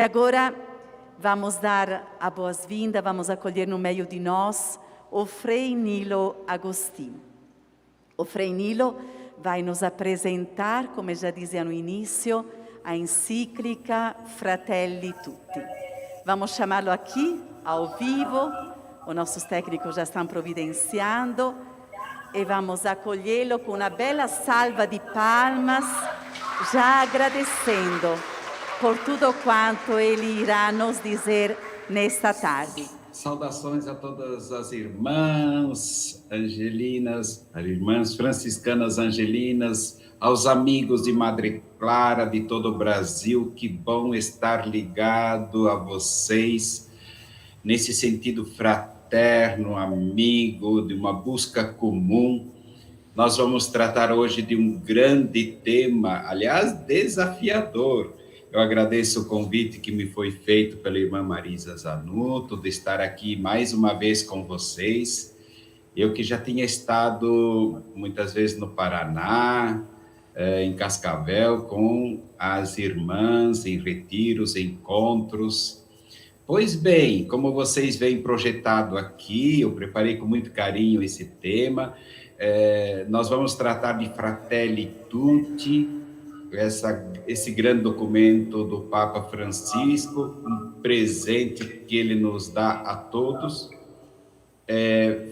Agora vamos dar a boas-vindas, vamos acolher no meio de nós o Frei Nilo Agostinho. O Frei Nilo vai nos apresentar, como eu já dizia no início, a encíclica Fratelli Tutti. Vamos chamá-lo aqui, ao vivo, os nossos técnicos já estão providenciando, e vamos acolhê-lo com uma bela salva de palmas, já agradecendo por tudo quanto ele irá nos dizer nesta tarde. Saudações a todas as irmãs angelinas, as irmãs franciscanas angelinas, aos amigos de Madre Clara de todo o Brasil. Que bom estar ligado a vocês nesse sentido fraterno, amigo, de uma busca comum. Nós vamos tratar hoje de um grande tema, aliás, desafiador. Eu agradeço o convite que me foi feito pela irmã Marisa Zanuto, de estar aqui mais uma vez com vocês. Eu que já tinha estado muitas vezes no Paraná, em Cascavel, com as irmãs, em retiros, encontros. Pois bem, como vocês veem projetado aqui, eu preparei com muito carinho esse tema. Nós vamos tratar de Fratelli Tutti, esse grande documento do Papa Francisco, um presente que ele nos dá a todos.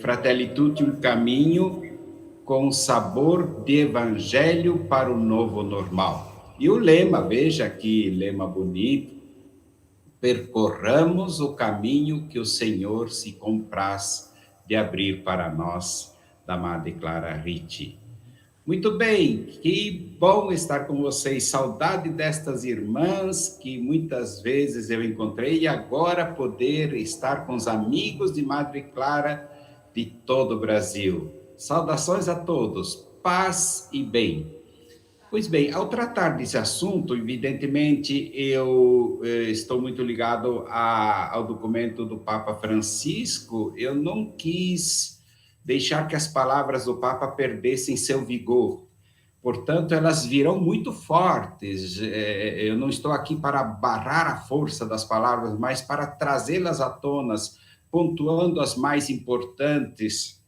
Fratelli Tutti, um caminho com sabor de evangelho para o novo normal. E o lema, veja que lema bonito: percorramos o caminho que o Senhor se compraz de abrir para nós, da Madre Clara Ricci. Muito bem, que bom estar com vocês. Saudade destas irmãs que muitas vezes eu encontrei, e agora poder estar com os amigos de Madre Clara de todo o Brasil. Saudações a todos, paz e bem. Pois bem, ao tratar desse assunto, evidentemente eu estou muito ligado ao documento do Papa Francisco. Eu não quis deixar que as palavras do Papa perdessem seu vigor. Portanto, elas virão muito fortes. Eu não estou aqui para barrar a força das palavras, mas para trazê-las à tona, pontuando as mais importantes.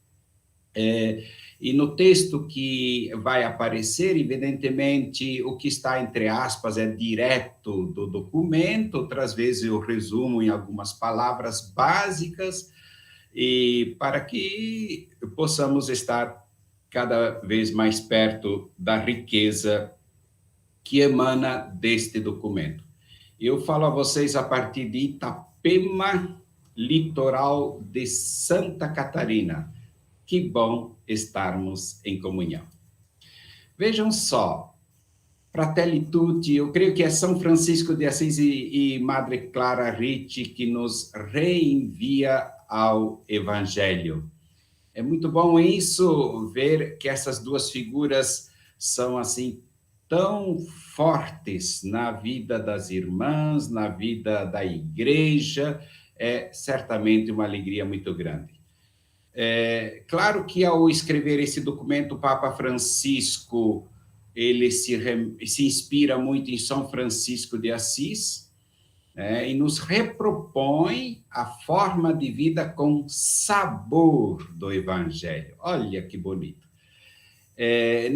E no texto que vai aparecer, evidentemente, o que está entre aspas é direto do documento. Outras vezes eu resumo em algumas palavras básicas, e para que possamos estar cada vez mais perto da riqueza que emana deste documento. Eu falo a vocês a partir de Itapema, litoral de Santa Catarina. Que bom estarmos em comunhão. Vejam só, Fratelli Tutti, eu creio que é São Francisco de Assis e Madre Clara Ricci que nos reenvia ao Evangelho. É muito bom isso, ver que essas duas figuras são assim tão fortes na vida das irmãs, na vida da igreja. É certamente uma alegria muito grande. Claro que ao escrever esse documento, o Papa Francisco ele se inspira muito em São Francisco de Assis, e nos repropõe a forma de vida com sabor do Evangelho. Olha que bonito.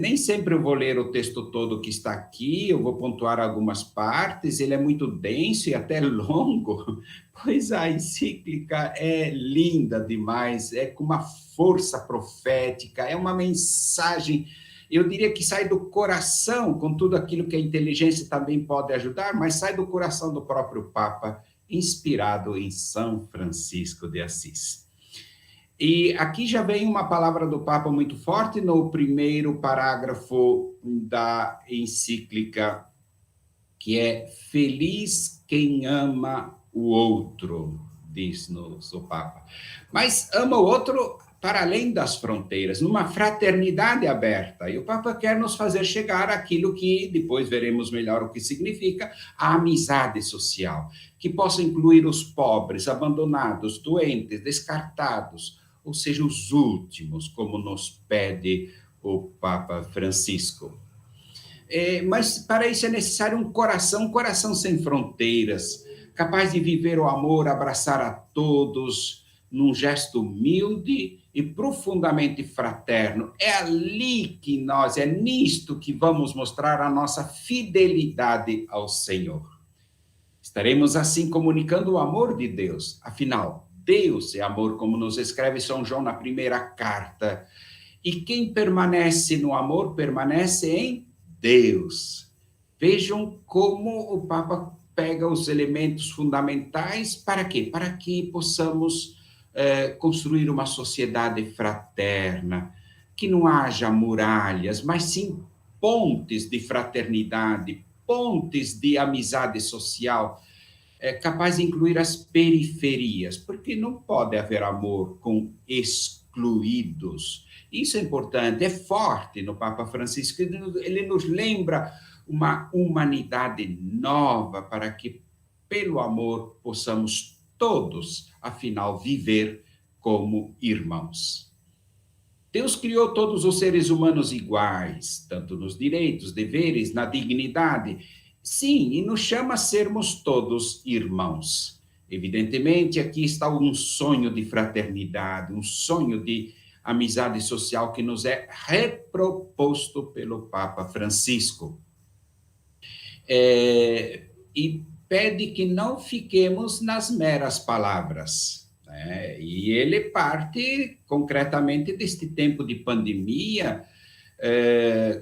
Nem sempre eu vou ler o texto todo que está aqui, eu vou pontuar algumas partes. Ele é muito denso e até longo, pois a encíclica é linda demais, é com uma força profética, é uma mensagem, eu diria que sai do coração, com tudo aquilo que a inteligência também pode ajudar, mas sai do coração do próprio Papa, inspirado em São Francisco de Assis. E aqui já vem uma palavra do Papa muito forte no primeiro parágrafo da encíclica, que é: feliz quem ama o outro, diz-nos o Papa. Mas ama o outro para além das fronteiras, numa fraternidade aberta. E o Papa quer nos fazer chegar àquilo que depois veremos melhor o que significa, a amizade social, que possa incluir os pobres, abandonados, doentes, descartados, ou seja, os últimos, como nos pede o Papa Francisco. Mas para isso é necessário um coração sem fronteiras, capaz de viver o amor, abraçar a todos, num gesto humilde e profundamente fraterno. É ali que nós, é nisto que vamos mostrar a nossa fidelidade ao Senhor. Estaremos assim comunicando o amor de Deus. Afinal, Deus é amor, como nos escreve São João na primeira carta. E quem permanece no amor, permanece em Deus. Vejam como o Papa pega os elementos fundamentais para quê? Para que possamos construir uma sociedade fraterna, que não haja muralhas, mas sim pontes de fraternidade, pontes de amizade social, capaz de incluir as periferias, porque não pode haver amor com excluídos. Isso é importante, é forte no Papa Francisco, ele nos lembra uma humanidade nova para que, pelo amor, possamos todos, afinal, viver como irmãos. Deus criou todos os seres humanos iguais, tanto nos direitos, deveres, na dignidade. Sim, e nos chama a sermos todos irmãos. Evidentemente, aqui está um sonho de fraternidade, um sonho de amizade social que nos é reproposto pelo Papa Francisco. E pede que não fiquemos nas meras palavras, né? E ele parte concretamente deste tempo de pandemia,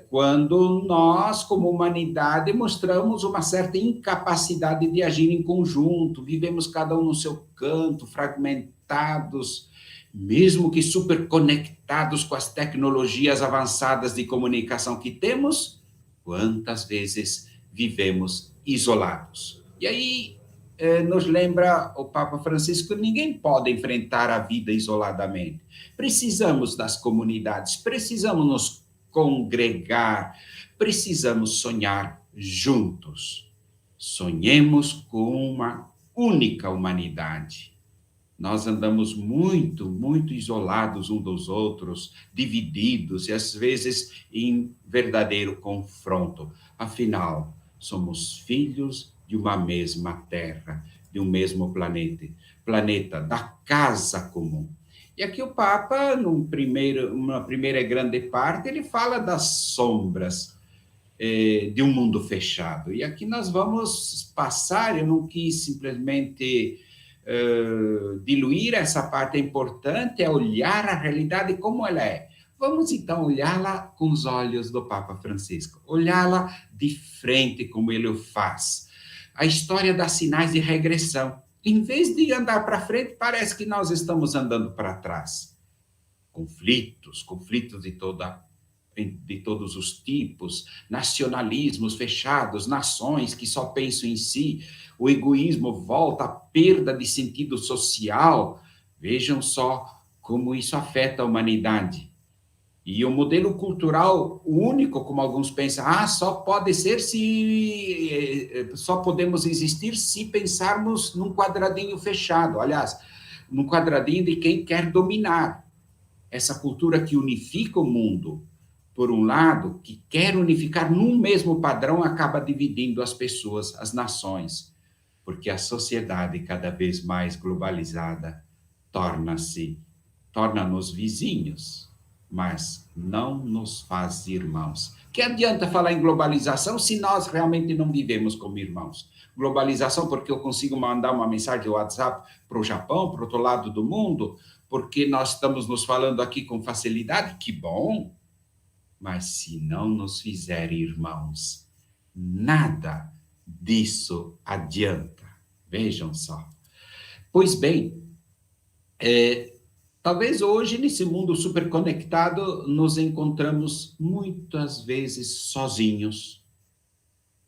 quando nós, como humanidade, mostramos uma certa incapacidade de agir em conjunto, vivemos cada um no seu canto, fragmentados, mesmo que superconectados com as tecnologias avançadas de comunicação que temos, quantas vezes vivemos isolados. E aí nos lembra o Papa Francisco, ninguém pode enfrentar a vida isoladamente. Precisamos das comunidades, precisamos nos congregar, precisamos sonhar juntos. Sonhemos com uma única humanidade. Nós andamos muito, muito isolados uns dos outros, divididos e às vezes em verdadeiro confronto. Afinal, somos filhos de uma mesma terra, de um mesmo planeta, da casa comum. E aqui o Papa, numa primeira grande parte, ele fala das sombras de um mundo fechado. E aqui nós vamos passar, eu não quis simplesmente diluir essa parte, importante é olhar a realidade como ela é. Vamos então olhá-la com os olhos do Papa Francisco, olhá-la de frente como ele o faz. A história dá sinais de regressão. Em vez de andar para frente, parece que nós estamos andando para trás. Conflitos de todos os tipos, nacionalismos fechados, nações que só pensam em si, o egoísmo volta, a perda de sentido social. Vejam só como isso afeta a humanidade. E o modelo cultural único, como alguns pensam, só podemos existir se pensarmos num quadradinho fechado. Aliás, num quadradinho de quem quer dominar. Essa cultura que unifica o mundo, por um lado, que quer unificar num mesmo padrão, acaba dividindo as pessoas, as nações, porque a sociedade cada vez mais globalizada torna-nos vizinhos, mas não nos faz irmãos. Que adianta falar em globalização se nós realmente não vivemos como irmãos? Globalização porque eu consigo mandar uma mensagem de WhatsApp para o Japão, para o outro lado do mundo, porque nós estamos nos falando aqui com facilidade, que bom, mas se não nos fizer irmãos, nada disso adianta. Vejam só. Pois bem, talvez hoje, nesse mundo superconectado, nos encontramos muitas vezes sozinhos.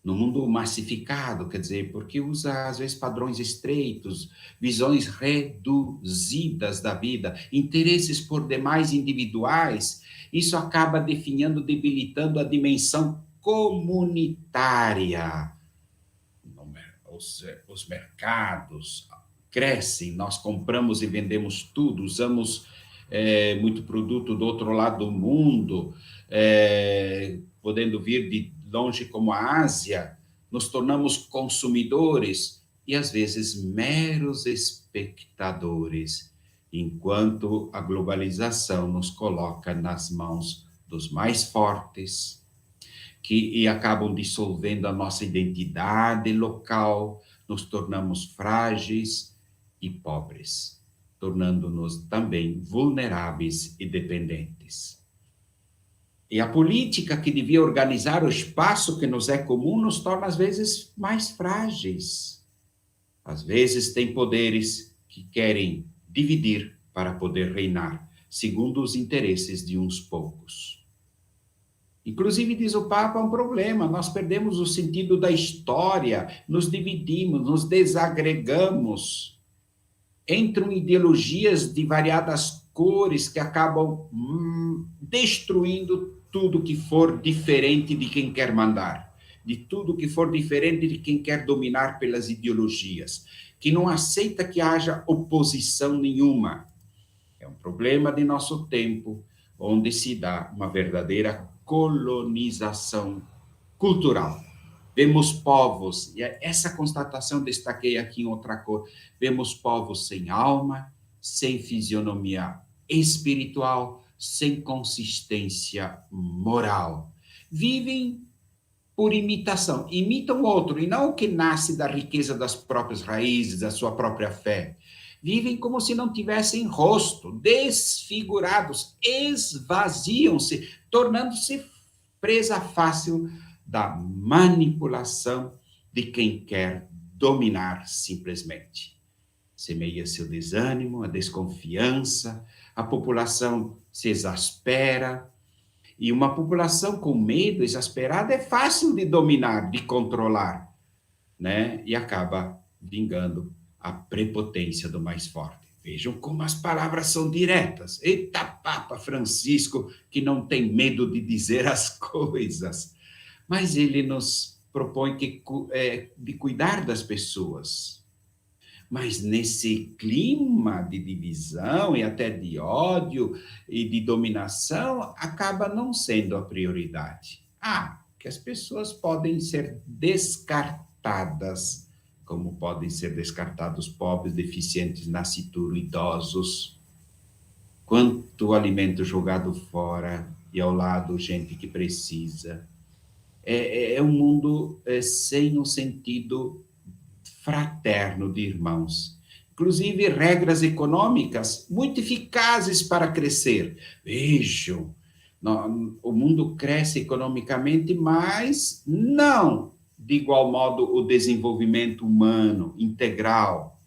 No mundo massificado, quer dizer, porque usa, às vezes, padrões estreitos, visões reduzidas da vida, interesses por demais individuais, isso acaba debilitando a dimensão comunitária. Os mercados crescem, nós compramos e vendemos tudo, usamos muito produto do outro lado do mundo, podendo vir de longe como a Ásia, nos tornamos consumidores, e às vezes meros espectadores, enquanto a globalização nos coloca nas mãos dos mais fortes, que acabam dissolvendo a nossa identidade local, nos tornamos frágeis e pobres, tornando-nos também vulneráveis e dependentes. E a política que devia organizar o espaço que nos é comum nos torna, às vezes, mais frágeis. Às vezes, tem poderes que querem dividir para poder reinar, segundo os interesses de uns poucos. Inclusive, diz o Papa, um problema, nós perdemos o sentido da história, nos dividimos, nos desagregamos, entram ideologias de variadas cores que acabam destruindo tudo que for diferente de quem quer mandar, de tudo que for diferente de quem quer dominar pelas ideologias, que não aceita que haja oposição nenhuma. É um problema de nosso tempo, onde se dá uma verdadeira colonização cultural. Vemos povos, e essa constatação destaquei aqui em outra cor, vemos povos sem alma, sem fisionomia espiritual, sem consistência moral. Vivem por imitação, imitam o outro, e não o que nasce da riqueza das próprias raízes, da sua própria fé. Vivem como se não tivessem rosto, desfigurados, esvaziam-se, tornando-se presa fácil da manipulação de quem quer dominar simplesmente. Semeia-se o desânimo, a desconfiança, a população se exaspera, e uma população com medo, exasperada, é fácil de dominar, de controlar, né? E acaba vingando a prepotência do mais forte. Vejam como as palavras são diretas. Eita, Papa Francisco, que não tem medo de dizer as coisas. Mas ele nos propõe de cuidar das pessoas. Mas nesse clima de divisão e até de ódio e de dominação, acaba não sendo a prioridade. Que as pessoas podem ser descartadas, como podem ser descartados pobres, deficientes, nascituros, idosos. Quanto alimento jogado fora e ao lado gente que precisa. É um mundo sem um sentido fraterno de irmãos. Inclusive, regras econômicas muito eficazes para crescer. Vejam, o mundo cresce economicamente, mas não de igual modo o desenvolvimento humano integral.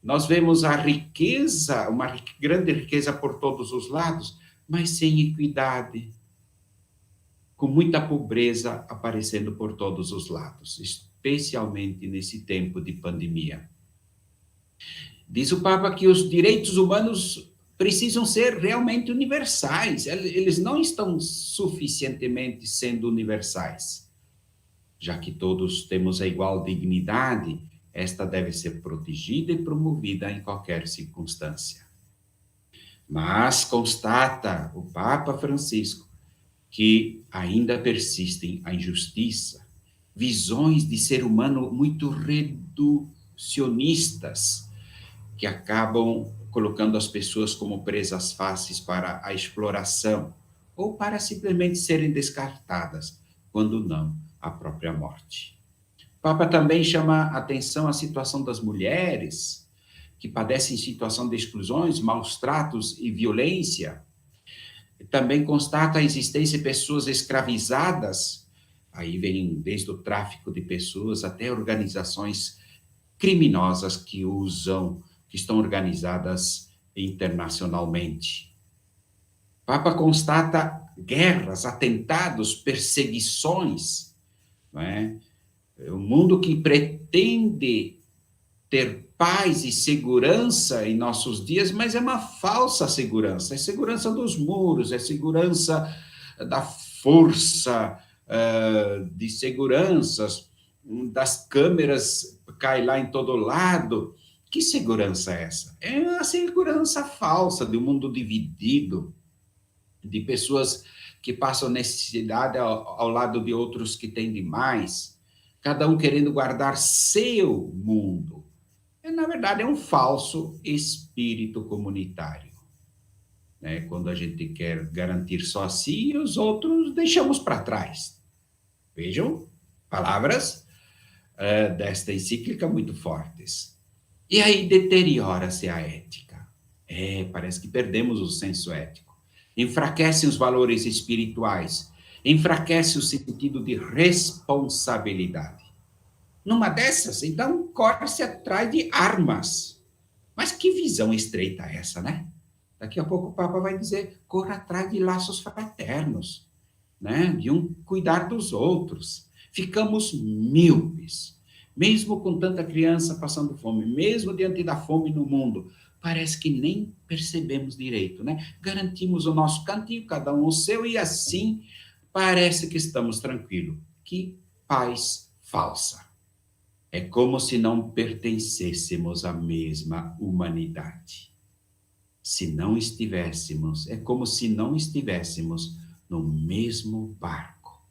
Nós vemos a riqueza, uma grande riqueza por todos os lados, mas sem equidade, com muita pobreza aparecendo por todos os lados, especialmente nesse tempo de pandemia. Diz o Papa que os direitos humanos precisam ser realmente universais, eles não estão suficientemente sendo universais. Já que todos temos a igual dignidade, esta deve ser protegida e promovida em qualquer circunstância. Mas constata o Papa Francisco que ainda persistem a injustiça, visões de ser humano muito reducionistas, que acabam colocando as pessoas como presas fáceis para a exploração, ou para simplesmente serem descartadas, quando não, a própria morte. O Papa também chama a atenção à situação das mulheres, que padecem situação de exclusões, maus tratos e violência. Também constata a existência de pessoas escravizadas, aí vem desde o tráfico de pessoas até organizações criminosas que estão organizadas internacionalmente. O Papa constata guerras, atentados, perseguições, não é? Um mundo que pretende ter paz e segurança em nossos dias, mas é uma falsa segurança. É segurança dos muros, é segurança da força, de seguranças, das câmeras cai lá em todo lado. Que segurança é essa? É a segurança falsa de um mundo dividido, de pessoas que passam necessidade ao lado de outros que têm demais. cada um querendo guardar seu mundo. Na verdade, é um falso espírito comunitário, né? Quando a gente quer garantir só a si e os outros deixamos para trás. Vejam, palavras desta encíclica muito fortes. E aí deteriora-se a ética. Parece que perdemos o senso ético. Enfraquecem os valores espirituais. Enfraquece o sentido de responsabilidade. Numa dessas, então, corre-se atrás de armas. Mas que visão estreita é essa, né? Daqui a pouco o Papa vai dizer, corra atrás de laços fraternos, né? De um cuidar dos outros. Ficamos míopes. Mesmo com tanta criança passando fome, mesmo diante da fome no mundo, parece que nem percebemos direito, né? Garantimos o nosso cantinho, cada um o seu, e assim parece que estamos tranquilos. Que paz falsa. É como se não pertencêssemos à mesma humanidade. Se não estivéssemos, é como se não estivéssemos no mesmo barco.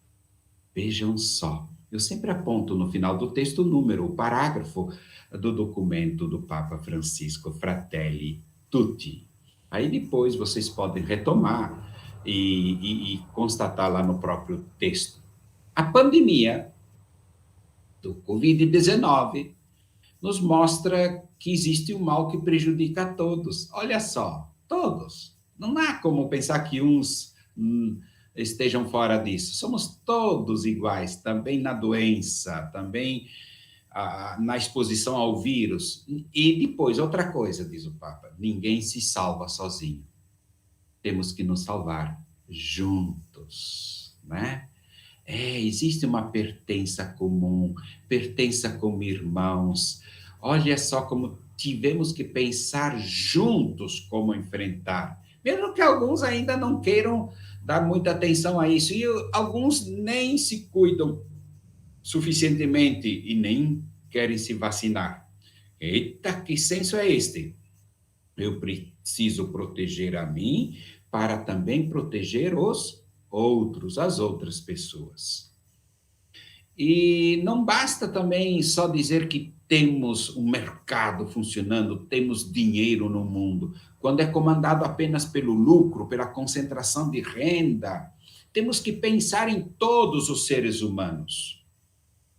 Vejam só, eu sempre aponto no final do texto o número, o parágrafo do documento do Papa Francisco, Fratelli Tutti. Aí depois vocês podem retomar e constatar lá no próprio texto. A pandemia do Covid-19 nos mostra que existe um mal que prejudica a todos. Olha só, todos. Não há como pensar que uns estejam fora disso. Somos todos iguais, também na doença, também na exposição ao vírus. E depois, outra coisa, diz o Papa, ninguém se salva sozinho. Temos que nos salvar juntos, né? Existe uma pertença comum, pertença como irmãos. Olha só como tivemos que pensar juntos como enfrentar. Mesmo que alguns ainda não queiram dar muita atenção a isso, e alguns nem se cuidam suficientemente e nem querem se vacinar. Eita, que senso é este? Eu preciso proteger a mim para também proteger os outros, as outras pessoas. E não basta também só dizer que temos um mercado funcionando, temos dinheiro no mundo, quando é comandado apenas pelo lucro, pela concentração de renda. Temos que pensar em todos os seres humanos.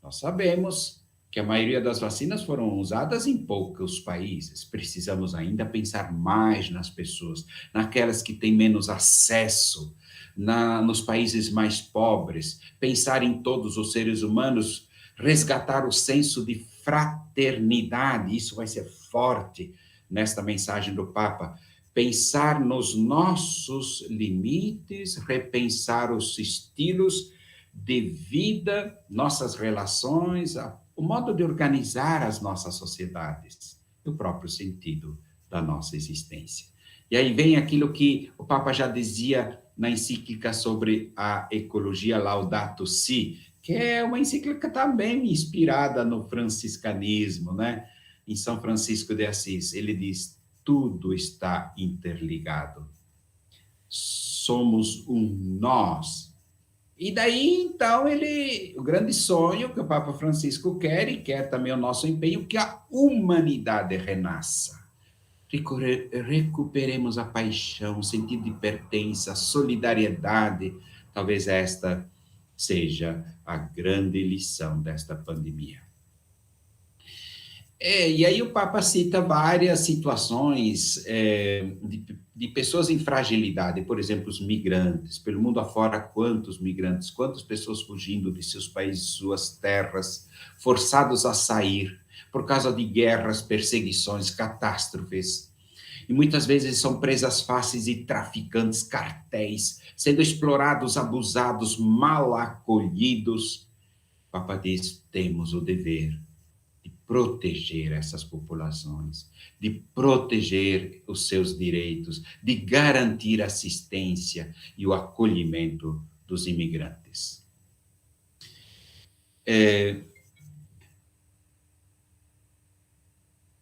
Nós sabemos que a maioria das vacinas foram usadas em poucos países. Precisamos ainda pensar mais nas pessoas, naquelas que têm menos acesso, nos países mais pobres, pensar em todos os seres humanos, resgatar o senso de fraternidade, isso vai ser forte nesta mensagem do Papa, pensar nos nossos limites, repensar os estilos de vida, nossas relações, o modo de organizar as nossas sociedades, e o próprio sentido da nossa existência. E aí vem aquilo que o Papa já dizia na encíclica sobre a ecologia Laudato Si, que é uma encíclica também inspirada no franciscanismo, né? Em São Francisco de Assis, ele diz, tudo está interligado. Somos um nós. E daí, então, o grande sonho que o Papa Francisco quer, e quer também o nosso empenho, que a humanidade renasça. Recuperemos a paixão, o sentido de pertença, a solidariedade. Talvez esta seja a grande lição desta pandemia. E aí o Papa cita várias situações de pessoas em fragilidade, por exemplo, os migrantes. Pelo mundo afora, quantos migrantes, quantas pessoas fugindo de seus países, suas terras, forçados a sair por causa de guerras, perseguições, catástrofes. E muitas vezes são presas fáceis de traficantes, cartéis, sendo explorados, abusados, mal acolhidos. O Papa diz, temos o dever de proteger essas populações, de proteger os seus direitos, de garantir a assistência e o acolhimento dos imigrantes.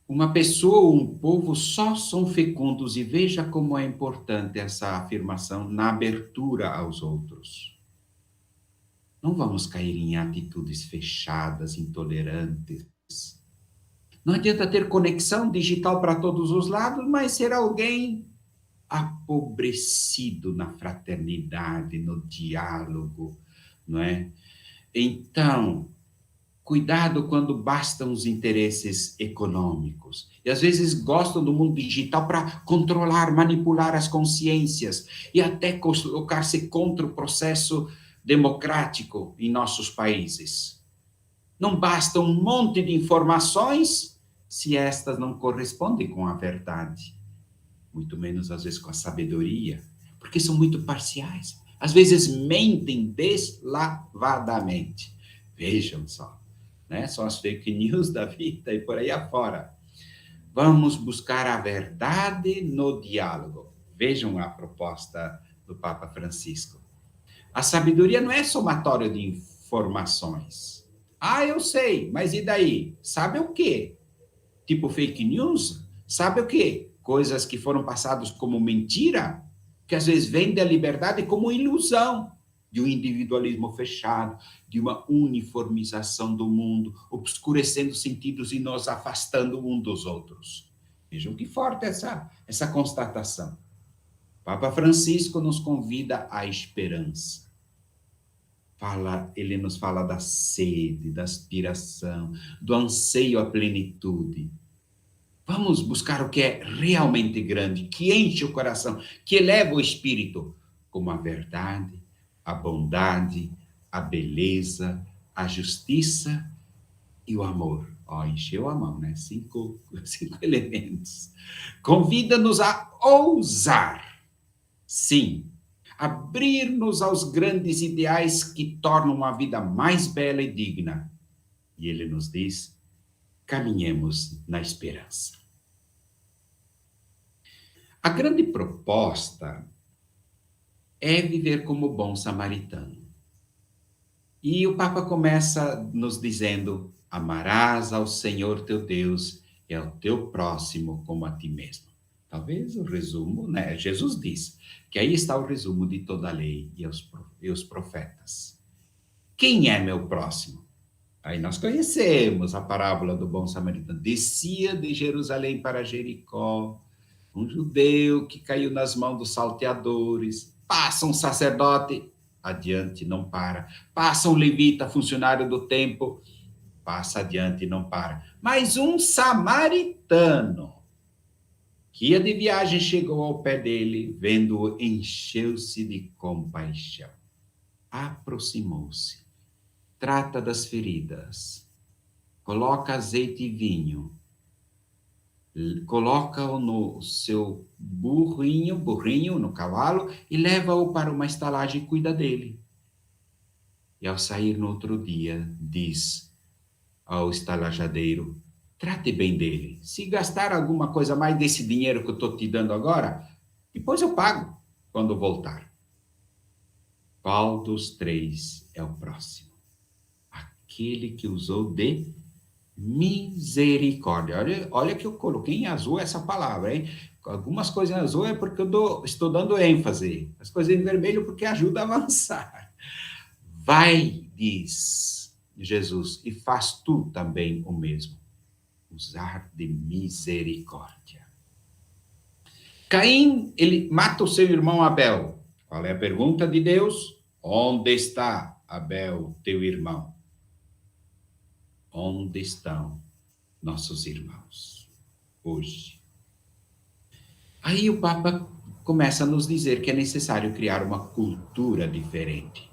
Uma pessoa ou um povo só são fecundos, e veja como é importante essa afirmação na abertura aos outros. Não vamos cair em atitudes fechadas, intolerantes. Não adianta ter conexão digital para todos os lados, mas ser alguém apobrecido na fraternidade, no diálogo, não é? Então, cuidado quando bastam os interesses econômicos. E às vezes gostam do mundo digital para controlar, manipular as consciências e até colocar-se contra o processo democrático em nossos países. Não basta um monte de informações se estas não correspondem com a verdade, muito menos às vezes com a sabedoria, porque são muito parciais. Às vezes mentem deslavadamente. Vejam só, né? São as fake news da vida e por aí afora. Vamos buscar a verdade no diálogo. Vejam a proposta do Papa Francisco. A sabedoria não é somatório de informações. Ah, eu sei, mas e daí? Sabe o quê? Tipo fake news? Sabe o quê? Coisas que foram passadas como mentira, que às vezes vende a liberdade como ilusão de um individualismo fechado, de uma uniformização do mundo, obscurecendo sentidos e nos afastando um dos outros. Vejam que forte essa constatação. Papa Francisco nos convida à esperança. Ele nos fala da sede, da aspiração, do anseio à plenitude. Vamos buscar o que é realmente grande, que enche o coração, que eleva o espírito, como a verdade, a bondade, a beleza, a justiça e o amor. Ó, encheu a mão, né? Cinco elementos. Convida-nos a ousar. Sim, abrir-nos aos grandes ideais que tornam a vida mais bela e digna. E ele nos diz: caminhemos na esperança. A grande proposta é viver como bom samaritano. E o Papa começa nos dizendo: amarás ao Senhor teu Deus e ao teu próximo como a ti mesmo. Talvez o resumo, né? Jesus diz que aí está o resumo de toda a lei e os profetas. Quem é meu próximo? Aí nós conhecemos a parábola do bom samaritano. Descia de Jerusalém para Jericó, um judeu que caiu nas mãos dos salteadores. Passa um sacerdote, adiante, não para. Passa um levita, funcionário do templo, passa adiante e não para. Mas um samaritano, que ia de viagem, chegou ao pé dele, vendo-o, encheu-se de compaixão. Aproximou-se, trata das feridas, coloca azeite e vinho, coloca-o no seu burrinho, no cavalo, e leva-o para uma estalagem e cuida dele. E ao sair no outro dia, diz ao estalajadeiro: trate bem dele. Se gastar alguma coisa mais desse dinheiro que eu estou te dando agora, depois eu pago quando voltar. Qual dos três é o próximo? Aquele que usou de misericórdia. Olha que eu coloquei em azul essa palavra, hein? Algumas coisas em azul é porque eu estou dando ênfase. As coisas em vermelho porque ajuda a avançar. Vai, diz Jesus, e faz tu também o mesmo. Usar de misericórdia. Caim, ele mata o seu irmão Abel. Qual é a pergunta de Deus? Onde está Abel, teu irmão? Onde estão nossos irmãos hoje? Aí o Papa começa a nos dizer que é necessário criar uma cultura diferente,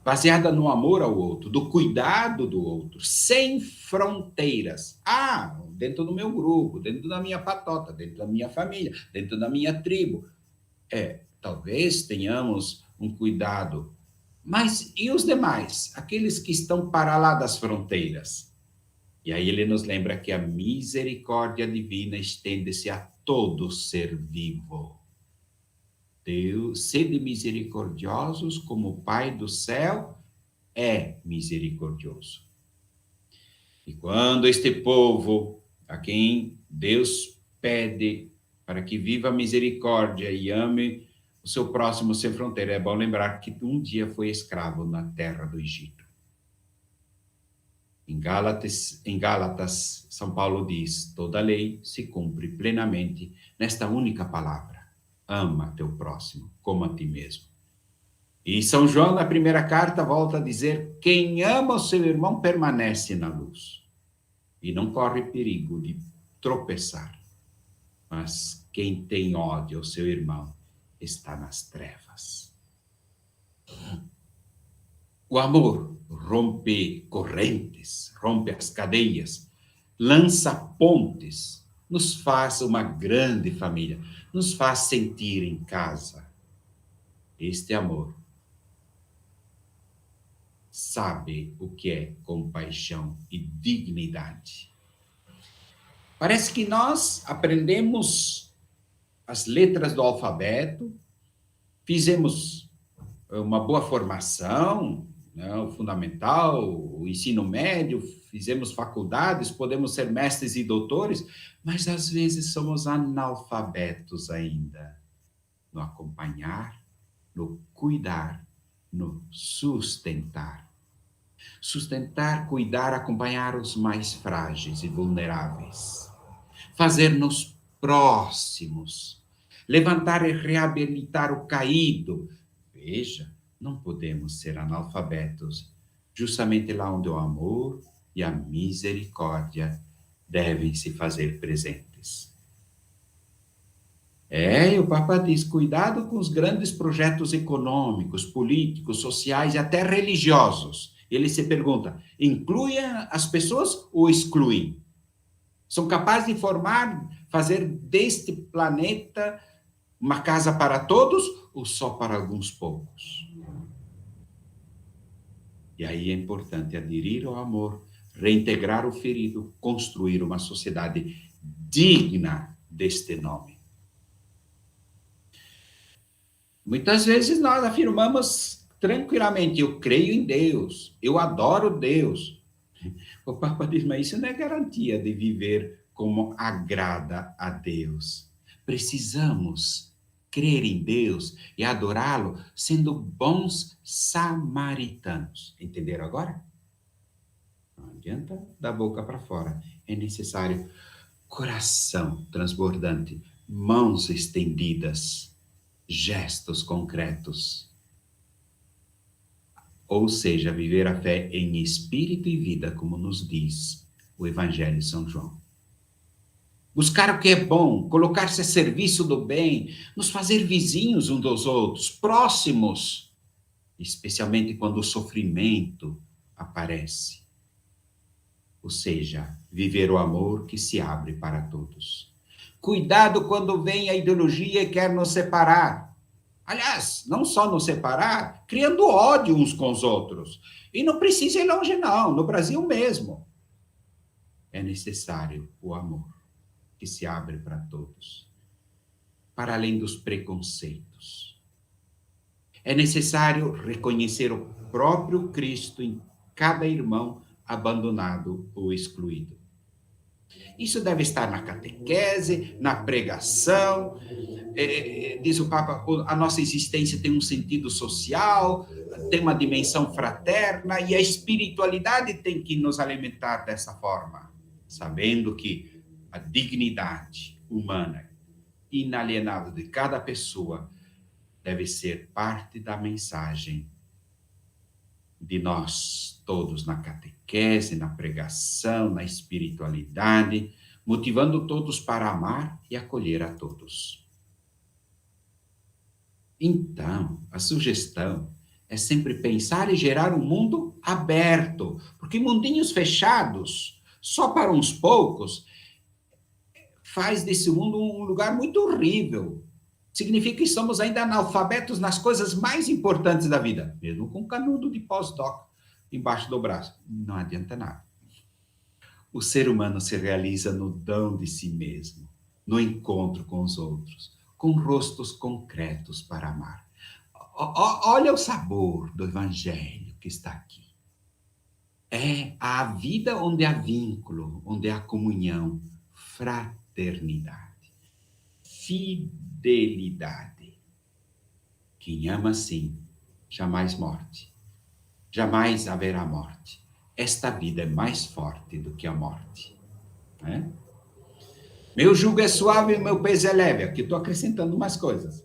baseada no amor ao outro, do cuidado do outro, sem fronteiras. Ah, dentro do meu grupo, dentro da minha patota, dentro da minha família, dentro da minha tribo. Talvez tenhamos um cuidado, mas e os demais? Aqueles que estão para lá das fronteiras? E aí ele nos lembra que a misericórdia divina estende-se a todo ser vivo. Deus, sede misericordiosos como o Pai do céu é misericordioso. E quando este povo, a quem Deus pede para que viva a misericórdia e ame o seu próximo sem fronteira. É bom lembrar que um dia foi escravo na terra do Egito. Em Gálatas, São Paulo diz: toda lei se cumpre plenamente nesta única palavra: ama teu próximo como a ti mesmo. E São João, na primeira carta, volta a dizer: quem ama o seu irmão permanece na luz e não corre perigo de tropeçar. Mas quem tem ódio ao seu irmão está nas trevas. O amor rompe correntes, rompe as cadeias, lança pontes, nos faz uma grande família, nos faz sentir em casa. Este amor sabe o que é compaixão e dignidade. Parece que nós aprendemos as letras do alfabeto, fizemos uma boa formação, né, o fundamental, o ensino médio, fizemos faculdades, podemos ser mestres e doutores, mas às vezes somos analfabetos ainda no acompanhar, no cuidar, no sustentar. Sustentar, cuidar, acompanhar os mais frágeis e vulneráveis. Fazer-nos próximos. Levantar e reabilitar o caído. Veja, não podemos ser analfabetos, justamente lá onde o amor e a misericórdia devem se fazer presentes. E o Papa diz: cuidado com os grandes projetos econômicos, políticos, sociais e até religiosos. Ele se pergunta: incluem as pessoas ou excluem? São capazes de fazer deste planeta uma casa para todos ou só para alguns poucos? E aí é importante aderir ao amor, reintegrar o ferido, construir uma sociedade digna deste nome. Muitas vezes nós afirmamos tranquilamente: eu creio em Deus, eu adoro Deus. O Papa diz: mas isso não é garantia de viver como agrada a Deus. Precisamos crer em Deus e adorá-lo sendo bons samaritanos. Entenderam agora? Não adianta da boca para fora. É necessário coração transbordante, mãos estendidas, gestos concretos. Ou seja, viver a fé em espírito e vida, como nos diz o Evangelho de São João. Buscar o que é bom, colocar-se a serviço do bem, nos fazer vizinhos uns dos outros, próximos, especialmente quando o sofrimento aparece. Ou seja, viver o amor que se abre para todos. Cuidado quando vem a ideologia e quer nos separar. Aliás, não só nos separar, criando ódio uns com os outros. E não precisa ir longe, não, no Brasil mesmo. É necessário o amor que se abre para todos, para além dos preconceitos. É necessário reconhecer o próprio Cristo em cada irmão abandonado ou excluído. Isso deve estar na catequese, na pregação. Diz o Papa, a nossa existência tem um sentido social, tem uma dimensão fraterna, e a espiritualidade tem que nos alimentar dessa forma, sabendo que a dignidade humana, inalienável de cada pessoa, deve ser parte da mensagem de nós todos na catequese, na pregação, na espiritualidade, motivando todos para amar e acolher a todos. Então, a sugestão é sempre pensar e gerar um mundo aberto, porque mundinhos fechados, só para uns poucos, faz desse mundo um lugar muito horrível. Significa que somos ainda analfabetos nas coisas mais importantes da vida, mesmo com canudo de pós-doc embaixo do braço. Não adianta nada. O ser humano se realiza no dom de si mesmo, no encontro com os outros, com rostos concretos para amar. Olha o sabor do Evangelho que está aqui. É a vida onde há vínculo, onde há comunhão, fraternidade, fidelidade. Quem ama assim, jamais morte. Jamais haverá morte. Esta vida é mais forte do que a morte. Né? Meu jugo é suave e meu peso é leve. Aqui estou acrescentando umas coisas.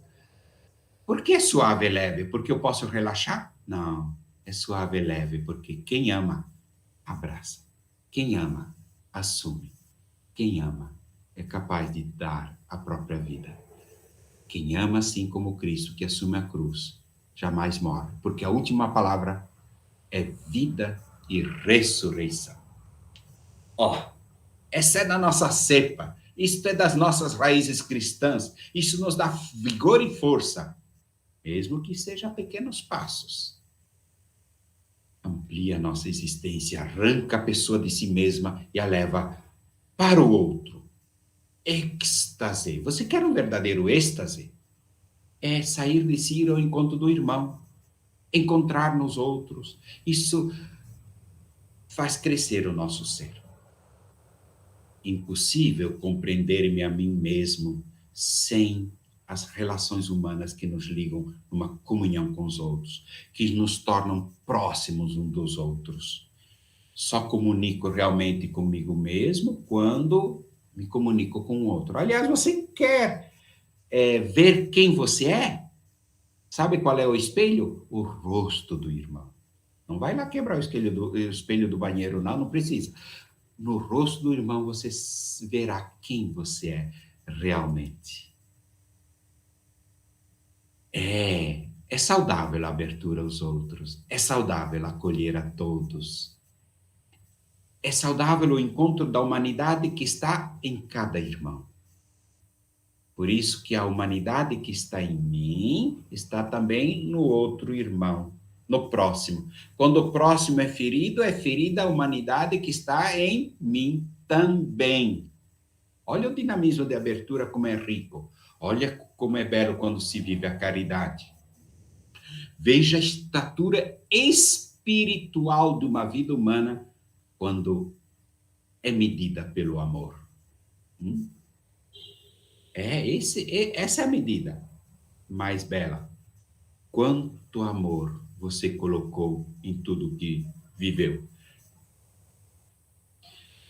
Por que suave e leve? Porque eu posso relaxar? Não, é suave e leve porque quem ama, abraça. Quem ama, assume. Quem ama é capaz de dar a própria vida. Quem ama assim como Cristo, que assume a cruz, jamais morre, porque a última palavra é vida e ressurreição. Ó, essa é da nossa cepa, isto é das nossas raízes cristãs, isso nos dá vigor e força, mesmo que seja a pequenos passos. Amplia a nossa existência, arranca a pessoa de si mesma e a leva para o outro. Êxtase. Você quer um verdadeiro êxtase? É sair de si ao encontro do irmão, encontrar nos outros. Isso faz crescer o nosso ser. Impossível compreender-me a mim mesmo sem as relações humanas que nos ligam numa comunhão com os outros, que nos tornam próximos uns dos outros. Só comunico realmente comigo mesmo quando me comunico com o outro. Aliás, você quer ver quem você é? Sabe qual é o espelho? O rosto do irmão. Não vai lá quebrar o espelho do banheiro, não precisa. No rosto do irmão você verá quem você é realmente. É saudável a abertura aos outros, é saudável acolher a todos. É saudável o encontro da humanidade que está em cada irmão. Por isso que a humanidade que está em mim está também no outro irmão, no próximo. Quando o próximo é ferida a humanidade que está em mim também. Olha o dinamismo de abertura como é rico. Olha como é belo quando se vive a caridade. Veja a estatura espiritual de uma vida humana quando é medida pelo amor. Essa é a medida mais bela. Quanto amor você colocou em tudo que viveu.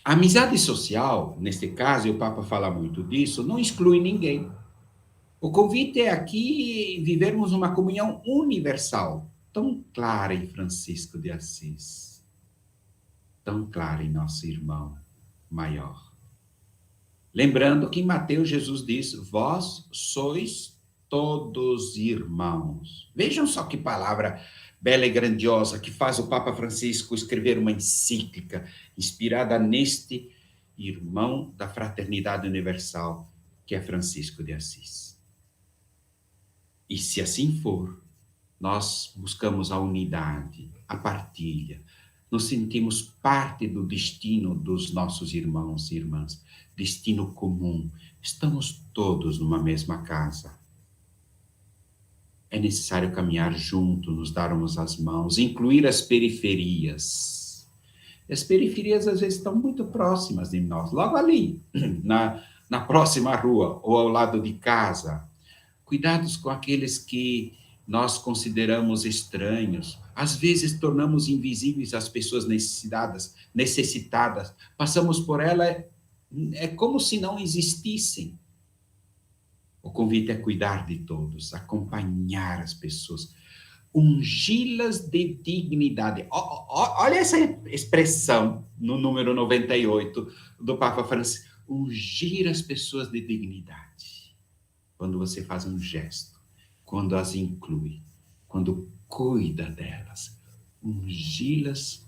A amizade social, neste caso, e o Papa fala muito disso, não exclui ninguém. O convite é aqui vivermos uma comunhão universal, tão clara em Francisco de Assis, tão clara em nosso irmão maior. Lembrando que em Mateus Jesus diz, vós sois todos irmãos. Vejam só que palavra bela e grandiosa que faz o Papa Francisco escrever uma encíclica inspirada neste irmão da fraternidade universal, que é Francisco de Assis. E se assim for, nós buscamos a unidade, a partilha, nos sentimos parte do destino dos nossos irmãos e irmãs, destino comum. Estamos todos numa mesma casa. É necessário caminhar junto, nos darmos as mãos, incluir as periferias. As periferias, às vezes, estão muito próximas de nós, logo ali, na próxima rua ou ao lado de casa. Cuidados com aqueles que nós consideramos estranhos. Às vezes, tornamos invisíveis as pessoas necessitadas. Passamos por ela, é como se não existissem. O convite é cuidar de todos, acompanhar as pessoas, ungi-las de dignidade. Olha essa expressão no número 98 do Papa Francisco. Ungir as pessoas de dignidade. Quando você faz um gesto, quando as inclui, quando cuida delas, ungi-las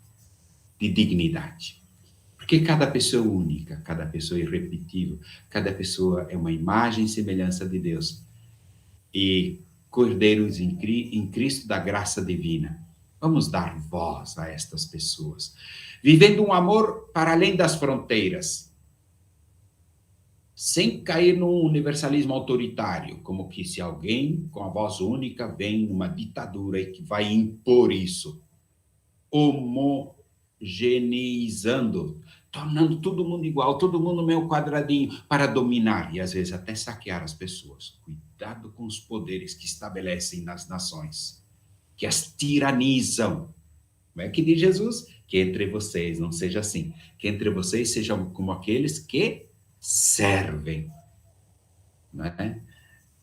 de dignidade. Porque cada pessoa é única, cada pessoa é irrepetível, cada pessoa é uma imagem e semelhança de Deus. E cordeiros em Cristo da graça divina. Vamos dar voz a estas pessoas, vivendo um amor para além das fronteiras, sem cair num universalismo autoritário, como que se alguém com a voz única vem numa ditadura e que vai impor isso, homogeneizando tornando todo mundo igual, todo mundo no meu quadradinho, para dominar e às vezes até saquear as pessoas. Cuidado com os poderes que estabelecem nas nações, que as tiranizam. Não é que diz Jesus? Que entre vocês não seja assim, que entre vocês sejam como aqueles que servem, não é?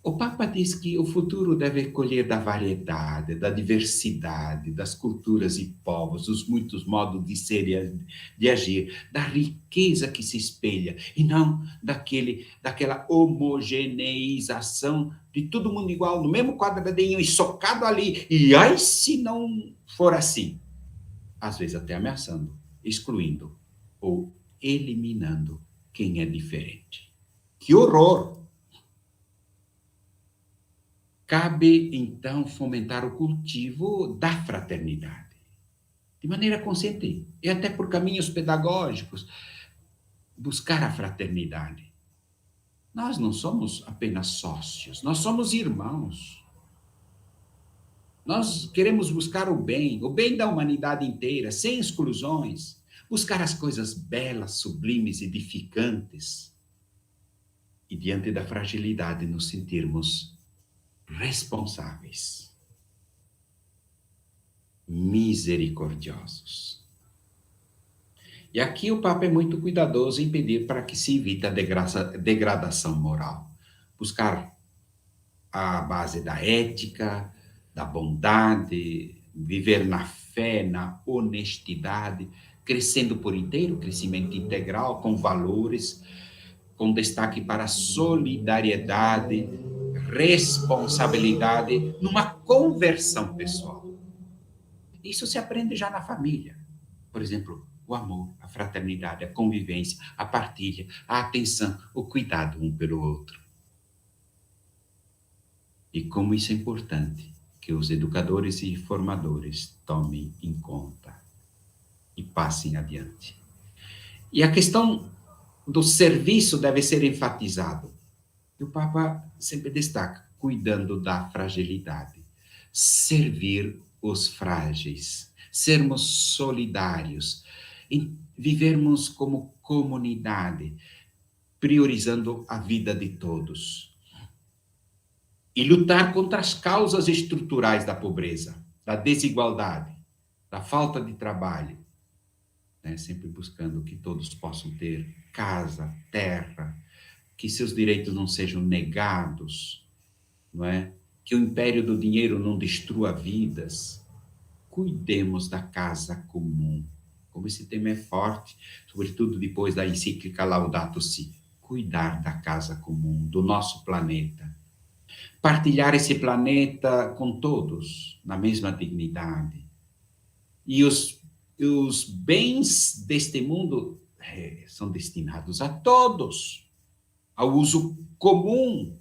O Papa diz que o futuro deve colher da variedade, da diversidade, das culturas e povos, dos muitos modos de ser e de agir, da riqueza que se espelha, e não daquela homogeneização de todo mundo igual, no mesmo quadradinho e socado ali. E ai, se não for assim, às vezes até ameaçando, excluindo ou eliminando quem é diferente. Que horror! Cabe, então, fomentar o cultivo da fraternidade, de maneira consciente, e até por caminhos pedagógicos, buscar a fraternidade. Nós não somos apenas sócios, nós somos irmãos. Nós queremos buscar o bem da humanidade inteira, sem exclusões, buscar as coisas belas, sublimes, edificantes, e diante da fragilidade nos sentirmos responsáveis, misericordiosos. E aqui o Papa é muito cuidadoso em pedir para que se evite a degradação moral. Buscar a base da ética, da bondade, viver na fé, na honestidade, crescendo por inteiro, crescimento integral, com valores, com destaque para a solidariedade, responsabilidade, numa conversão pessoal. Isso se aprende já na família. Por exemplo, o amor, a fraternidade, a convivência, a partilha, a atenção, o cuidado um pelo outro. E como isso é importante que os educadores e formadores tomem em conta e passem adiante. E a questão do serviço deve ser enfatizado. E o Papa sempre destaca, cuidando da fragilidade. Servir os frágeis, sermos solidários, vivermos como comunidade, priorizando a vida de todos. E lutar contra as causas estruturais da pobreza, da desigualdade, da falta de trabalho, né? Sempre buscando que todos possam ter casa, terra, que seus direitos não sejam negados, não é? Que o império do dinheiro não destrua vidas. Cuidemos da casa comum. Como esse tema é forte, sobretudo depois da encíclica Laudato Si. Cuidar da casa comum, do nosso planeta. Partilhar esse planeta com todos, na mesma dignidade. E os bens deste mundo são destinados a todos, ao uso comum.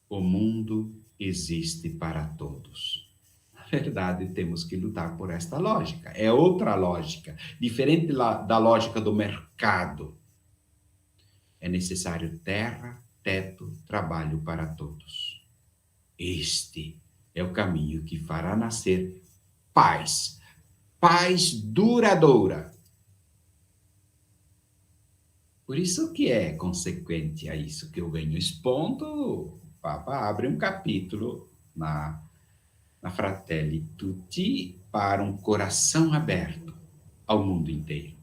O mundo existe para todos. Na verdade, temos que lutar por esta lógica. É outra lógica, diferente da lógica do mercado. É necessário terra, teto, trabalho para todos. Este é o caminho que fará nascer paz, paz duradoura. Por isso que é consequente a isso que eu venho expondo, o Papa abre um capítulo na Fratelli Tutti para um coração aberto ao mundo inteiro.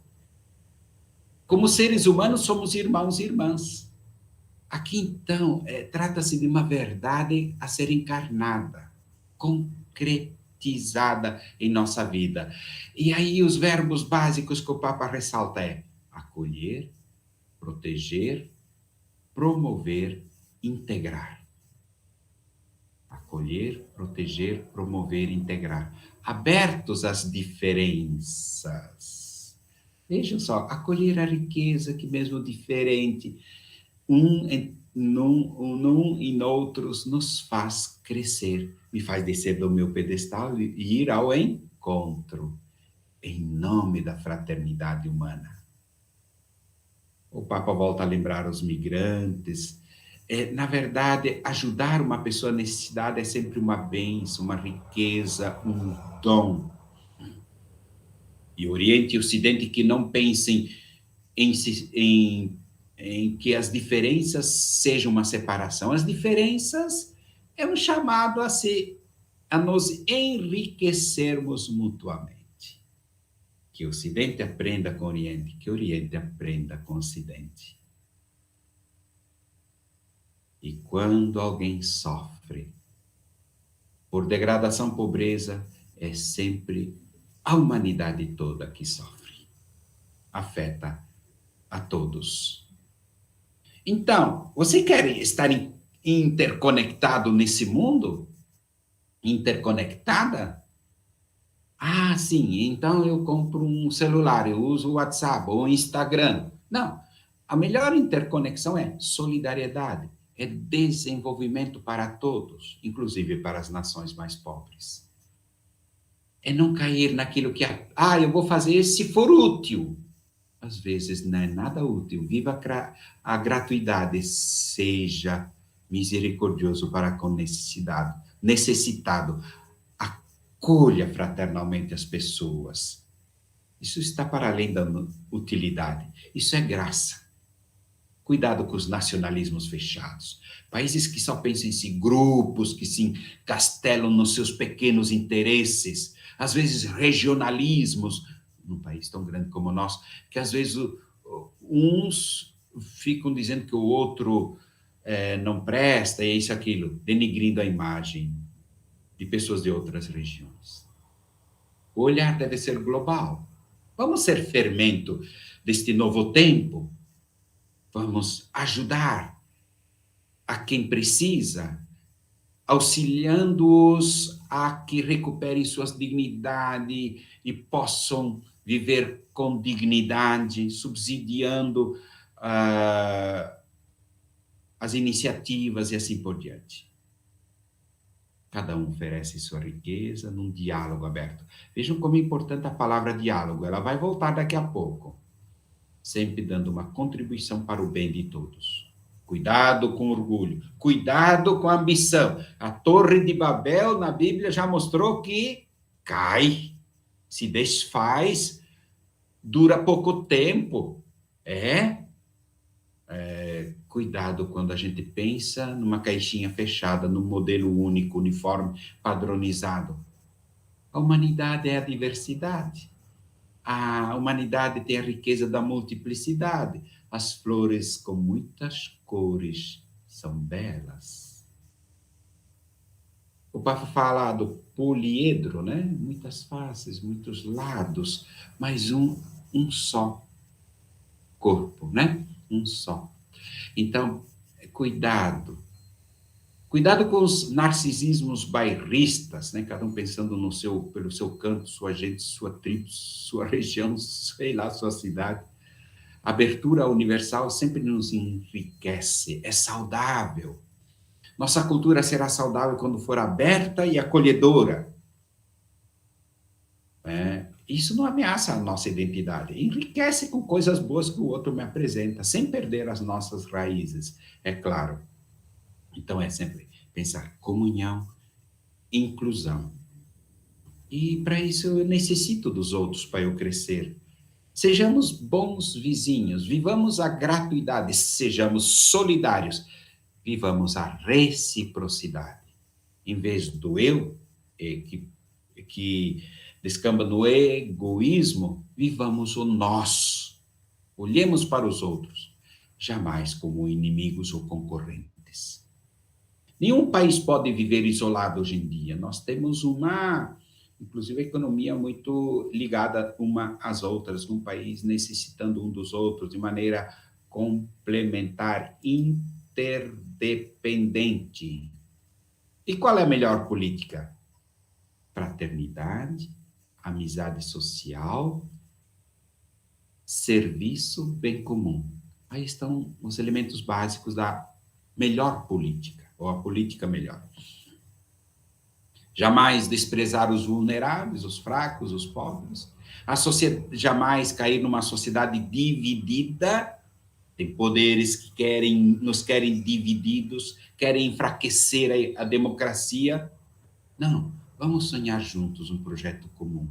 Como seres humanos, somos irmãos e irmãs. Aqui, então, trata-se de uma verdade a ser encarnada, concretizada em nossa vida. E aí os verbos básicos que o Papa ressalta é acolher, proteger, promover, integrar. Acolher, proteger, promover, integrar. Abertos às diferenças. Vejam só, acolher a riqueza que mesmo diferente, num e noutros, nos faz crescer, me faz descer do meu pedestal e ir ao encontro, em nome da fraternidade humana. O Papa volta a lembrar os migrantes. Na verdade, ajudar uma pessoa na necessidade é sempre uma bênção, uma riqueza, um dom. E Oriente e Ocidente que não pensem em que as diferenças sejam uma separação. As diferenças é um chamado a nos enriquecermos mutuamente. Que o Ocidente aprenda com o Oriente, que o Oriente aprenda com o Ocidente. E quando alguém sofre por degradação, pobreza, é sempre a humanidade toda que sofre. Afeta a todos. Então, você quer estar interconectado nesse mundo? Interconectada? Ah, sim, então eu compro um celular, eu uso o WhatsApp ou o Instagram. Não, a melhor interconexão é solidariedade, é desenvolvimento para todos, inclusive para as nações mais pobres. É não cair naquilo que, eu vou fazer se for útil. Às vezes não é nada útil. Viva a gratuidade, seja misericordioso para com necessitado. Acolha fraternalmente as pessoas. Isso está para além da utilidade. Isso é graça. Cuidado com os nacionalismos fechados. Países que só pensam em si, grupos que se encastelam nos seus pequenos interesses, às vezes regionalismos, num país tão grande como o nosso, que às vezes uns ficam dizendo que o outro não presta, e isso, aquilo, denigrindo a imagem de pessoas de outras regiões. O olhar deve ser global. Vamos ser fermento deste novo tempo? Vamos ajudar a quem precisa, auxiliando-os a que recuperem suas dignidades e possam viver com dignidade, subsidiando as iniciativas e assim por diante. Cada um oferece sua riqueza num diálogo aberto. Vejam como é importante a palavra diálogo. Ela vai voltar daqui a pouco. Sempre dando uma contribuição para o bem de todos. Cuidado com orgulho. Cuidado com a ambição. A Torre de Babel, na Bíblia, já mostrou que cai, se desfaz, dura pouco tempo. Cuidado quando a gente pensa numa caixinha fechada, num modelo único, uniforme, padronizado. A humanidade é a diversidade. A humanidade tem a riqueza da multiplicidade. As flores com muitas cores são belas. O Papa fala do poliedro, né? Muitas faces, muitos lados, mas um só corpo, né? Um só. Então, cuidado. Cuidado com os narcisismos bairristas, né? Cada um pensando pelo seu canto, sua gente, sua tribo, sua região, sei lá, sua cidade. A abertura universal sempre nos enriquece, é saudável. Nossa cultura será saudável quando for aberta e acolhedora. Isso não ameaça a nossa identidade, enriquece com coisas boas que o outro me apresenta, sem perder as nossas raízes, é claro. Então é sempre pensar comunhão, inclusão. E para isso eu necessito dos outros para eu crescer. Sejamos bons vizinhos, vivamos a gratuidade, sejamos solidários, vivamos a reciprocidade. Em vez do eu, que descamba no egoísmo, vivamos o nós. Olhemos para os outros, jamais como inimigos ou concorrentes. Nenhum país pode viver isolado hoje em dia. Nós temos inclusive, a economia muito ligada uma às outras, um país necessitando um dos outros de maneira complementar, interdependente. E qual é a melhor política? Fraternidade, amizade social, serviço, bem comum. Aí estão os elementos básicos da melhor política, ou a política melhor. Jamais desprezar os vulneráveis, os fracos, os pobres. Jamais cair numa sociedade dividida. Tem poderes que nos querem divididos, querem enfraquecer a democracia. Não, vamos sonhar juntos um projeto comum.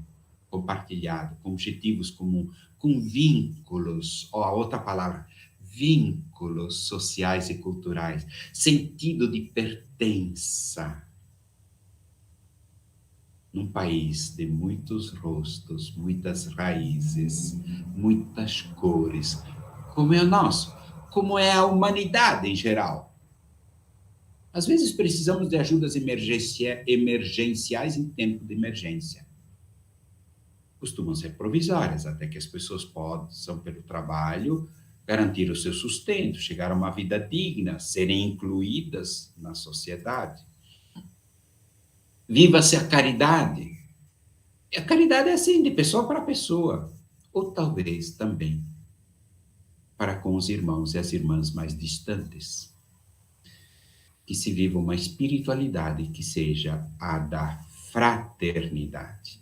compartilhado, com objetivos comuns, com vínculos, ou a outra palavra, vínculos sociais e culturais, sentido de pertença. Num país de muitos rostos, muitas raízes, muitas cores, como é o nosso, como é a humanidade em geral. Às vezes precisamos de ajudas emergenciais em tempo de emergência. Costumam ser provisórias, até que as pessoas possam, pelo trabalho, garantir o seu sustento, chegar a uma vida digna, serem incluídas na sociedade. Viva-se a caridade. E a caridade é assim, de pessoa para pessoa. Ou talvez também para com os irmãos e as irmãs mais distantes. Que se viva uma espiritualidade que seja a da fraternidade.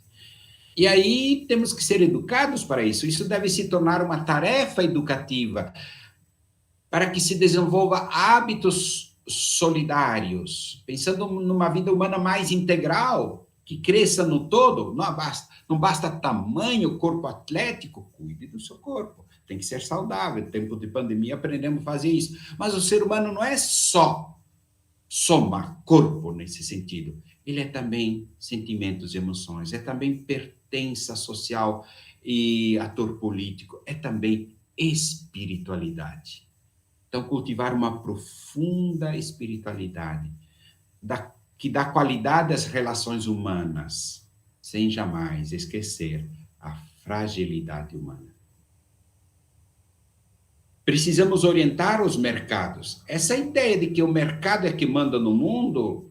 E aí temos que ser educados para isso. Isso deve se tornar uma tarefa educativa para que se desenvolva hábitos solidários, pensando numa vida humana mais integral, que cresça no todo. Não basta tamanho, corpo atlético, cuide do seu corpo. Tem que ser saudável. No tempo de pandemia aprendemos a fazer isso. Mas o ser humano não é só soma corpo nesse sentido. Ele é também sentimentos e emoções, é também pertença social e ator político, é também espiritualidade. Então, cultivar uma profunda espiritualidade que dá qualidade às relações humanas, sem jamais esquecer a fragilidade humana. Precisamos orientar os mercados. Essa ideia de que o mercado é que manda no mundo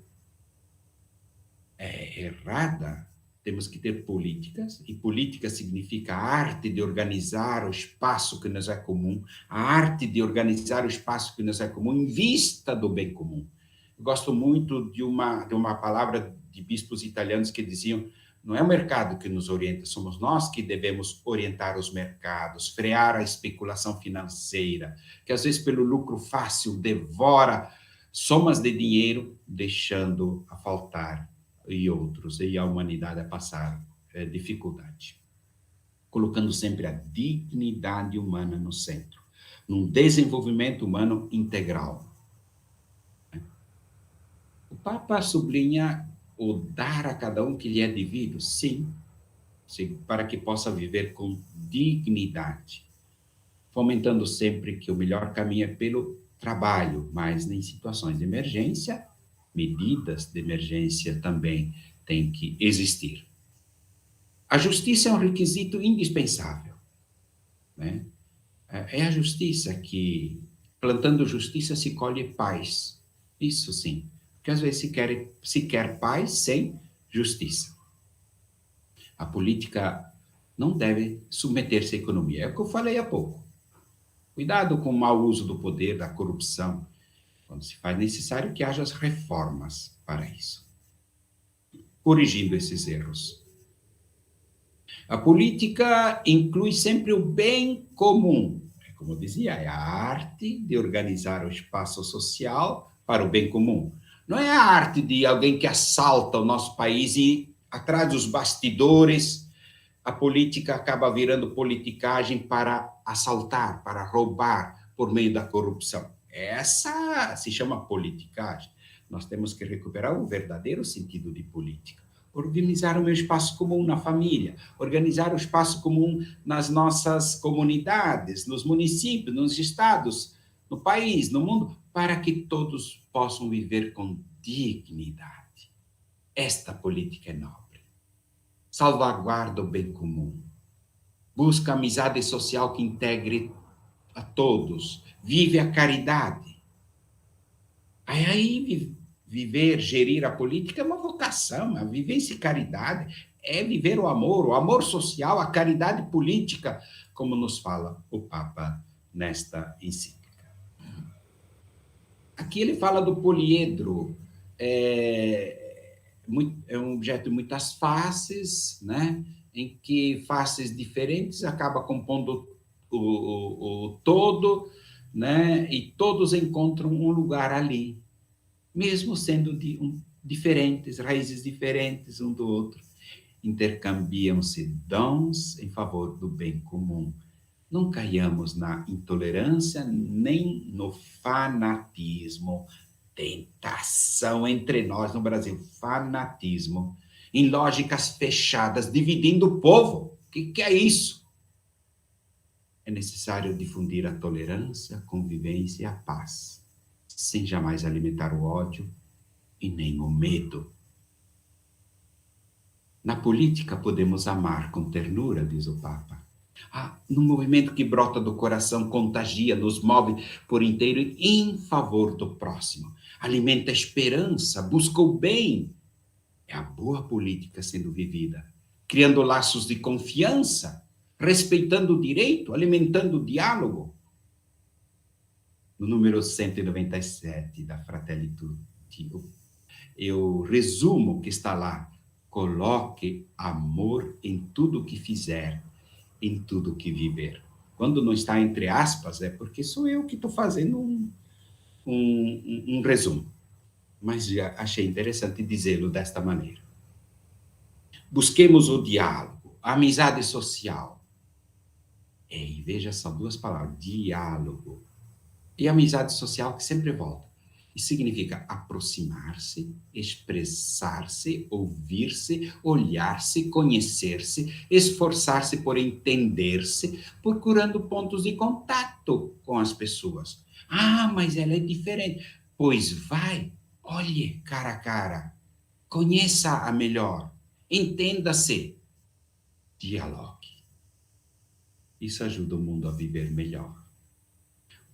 é errada. Temos que ter políticas, e política significa a arte de organizar o espaço que nos é comum, a arte de organizar o espaço que nos é comum em vista do bem comum. Eu gosto muito de uma palavra de bispos italianos que diziam: não é o mercado que nos orienta, somos nós que devemos orientar os mercados, frear a especulação financeira, que às vezes pelo lucro fácil devora somas de dinheiro, deixando a faltar e outros, e a humanidade a passar dificuldade. Colocando sempre a dignidade humana no centro, num desenvolvimento humano integral. O Papa sublinha o dar a cada um que lhe é devido, sim, para que possa viver com dignidade, fomentando sempre que o melhor caminho é pelo trabalho, mas em situações de emergência, medidas de emergência também têm que existir. A justiça é um requisito indispensável, né? É a justiça que, plantando justiça, se colhe paz. Isso sim, porque às vezes se quer paz sem justiça. A política não deve submeter-se à economia. É o que eu falei há pouco. Cuidado com o mau uso do poder, da corrupção, quando se faz necessário que haja as reformas para isso, corrigindo esses erros. A política inclui sempre o bem comum. Como eu dizia, é a arte de organizar o espaço social para o bem comum. Não é a arte de alguém que assalta o nosso país e, atrás dos bastidores, a política acaba virando politicagem para assaltar, para roubar por meio da corrupção. Essa se chama politicagem. Nós temos que recuperar o verdadeiro sentido de política. Organizar o meu espaço comum na família, organizar o espaço comum nas nossas comunidades, nos municípios, nos estados, no país, no mundo, para que todos possam viver com dignidade. Esta política é nobre. Salvaguarda o bem comum. Busca a amizade social que integre a todos. Vive a caridade. Aí viver, gerir a política é uma vocação, a vivência e caridade é viver o amor social, a caridade política, como nos fala o Papa nesta encíclica. Aqui ele fala do poliedro, é um objeto de muitas faces, né? Em que faces diferentes acaba compondo o todo, né? E todos encontram um lugar ali, mesmo sendo diferentes, raízes diferentes um do outro. intercambiam-se dons em favor do bem comum. Não caiamos na intolerância nem no fanatismo. Tentação entre nós no Brasil, fanatismo, em lógicas fechadas, dividindo o povo. O que é isso? É necessário difundir a tolerância, a convivência e a paz, sem jamais alimentar o ódio e nem o medo. Na política podemos amar com ternura, diz o Papa. No movimento que brota do coração, contagia, nos move por inteiro em favor do próximo. Alimenta a esperança, busca o bem. É a boa política sendo vivida, criando laços de confiança, respeitando o direito, alimentando o diálogo. No número 197 da Fratelli Tutti, eu resumo o que está lá. Coloque amor em tudo que fizer, em tudo que viver. Quando não está entre aspas, é porque sou eu que estou fazendo um resumo. Mas já achei interessante dizê-lo desta maneira. Busquemos o diálogo, a amizade social. E veja só duas palavras, diálogo. E amizade social que sempre volta. E significa aproximar-se, expressar-se, ouvir-se, olhar-se, conhecer-se, esforçar-se por entender-se, procurando pontos de contato com as pessoas. Mas ela é diferente. Pois vai, olhe cara a cara, conheça-a melhor, entenda-se, dialogue. Isso ajuda o mundo a viver melhor.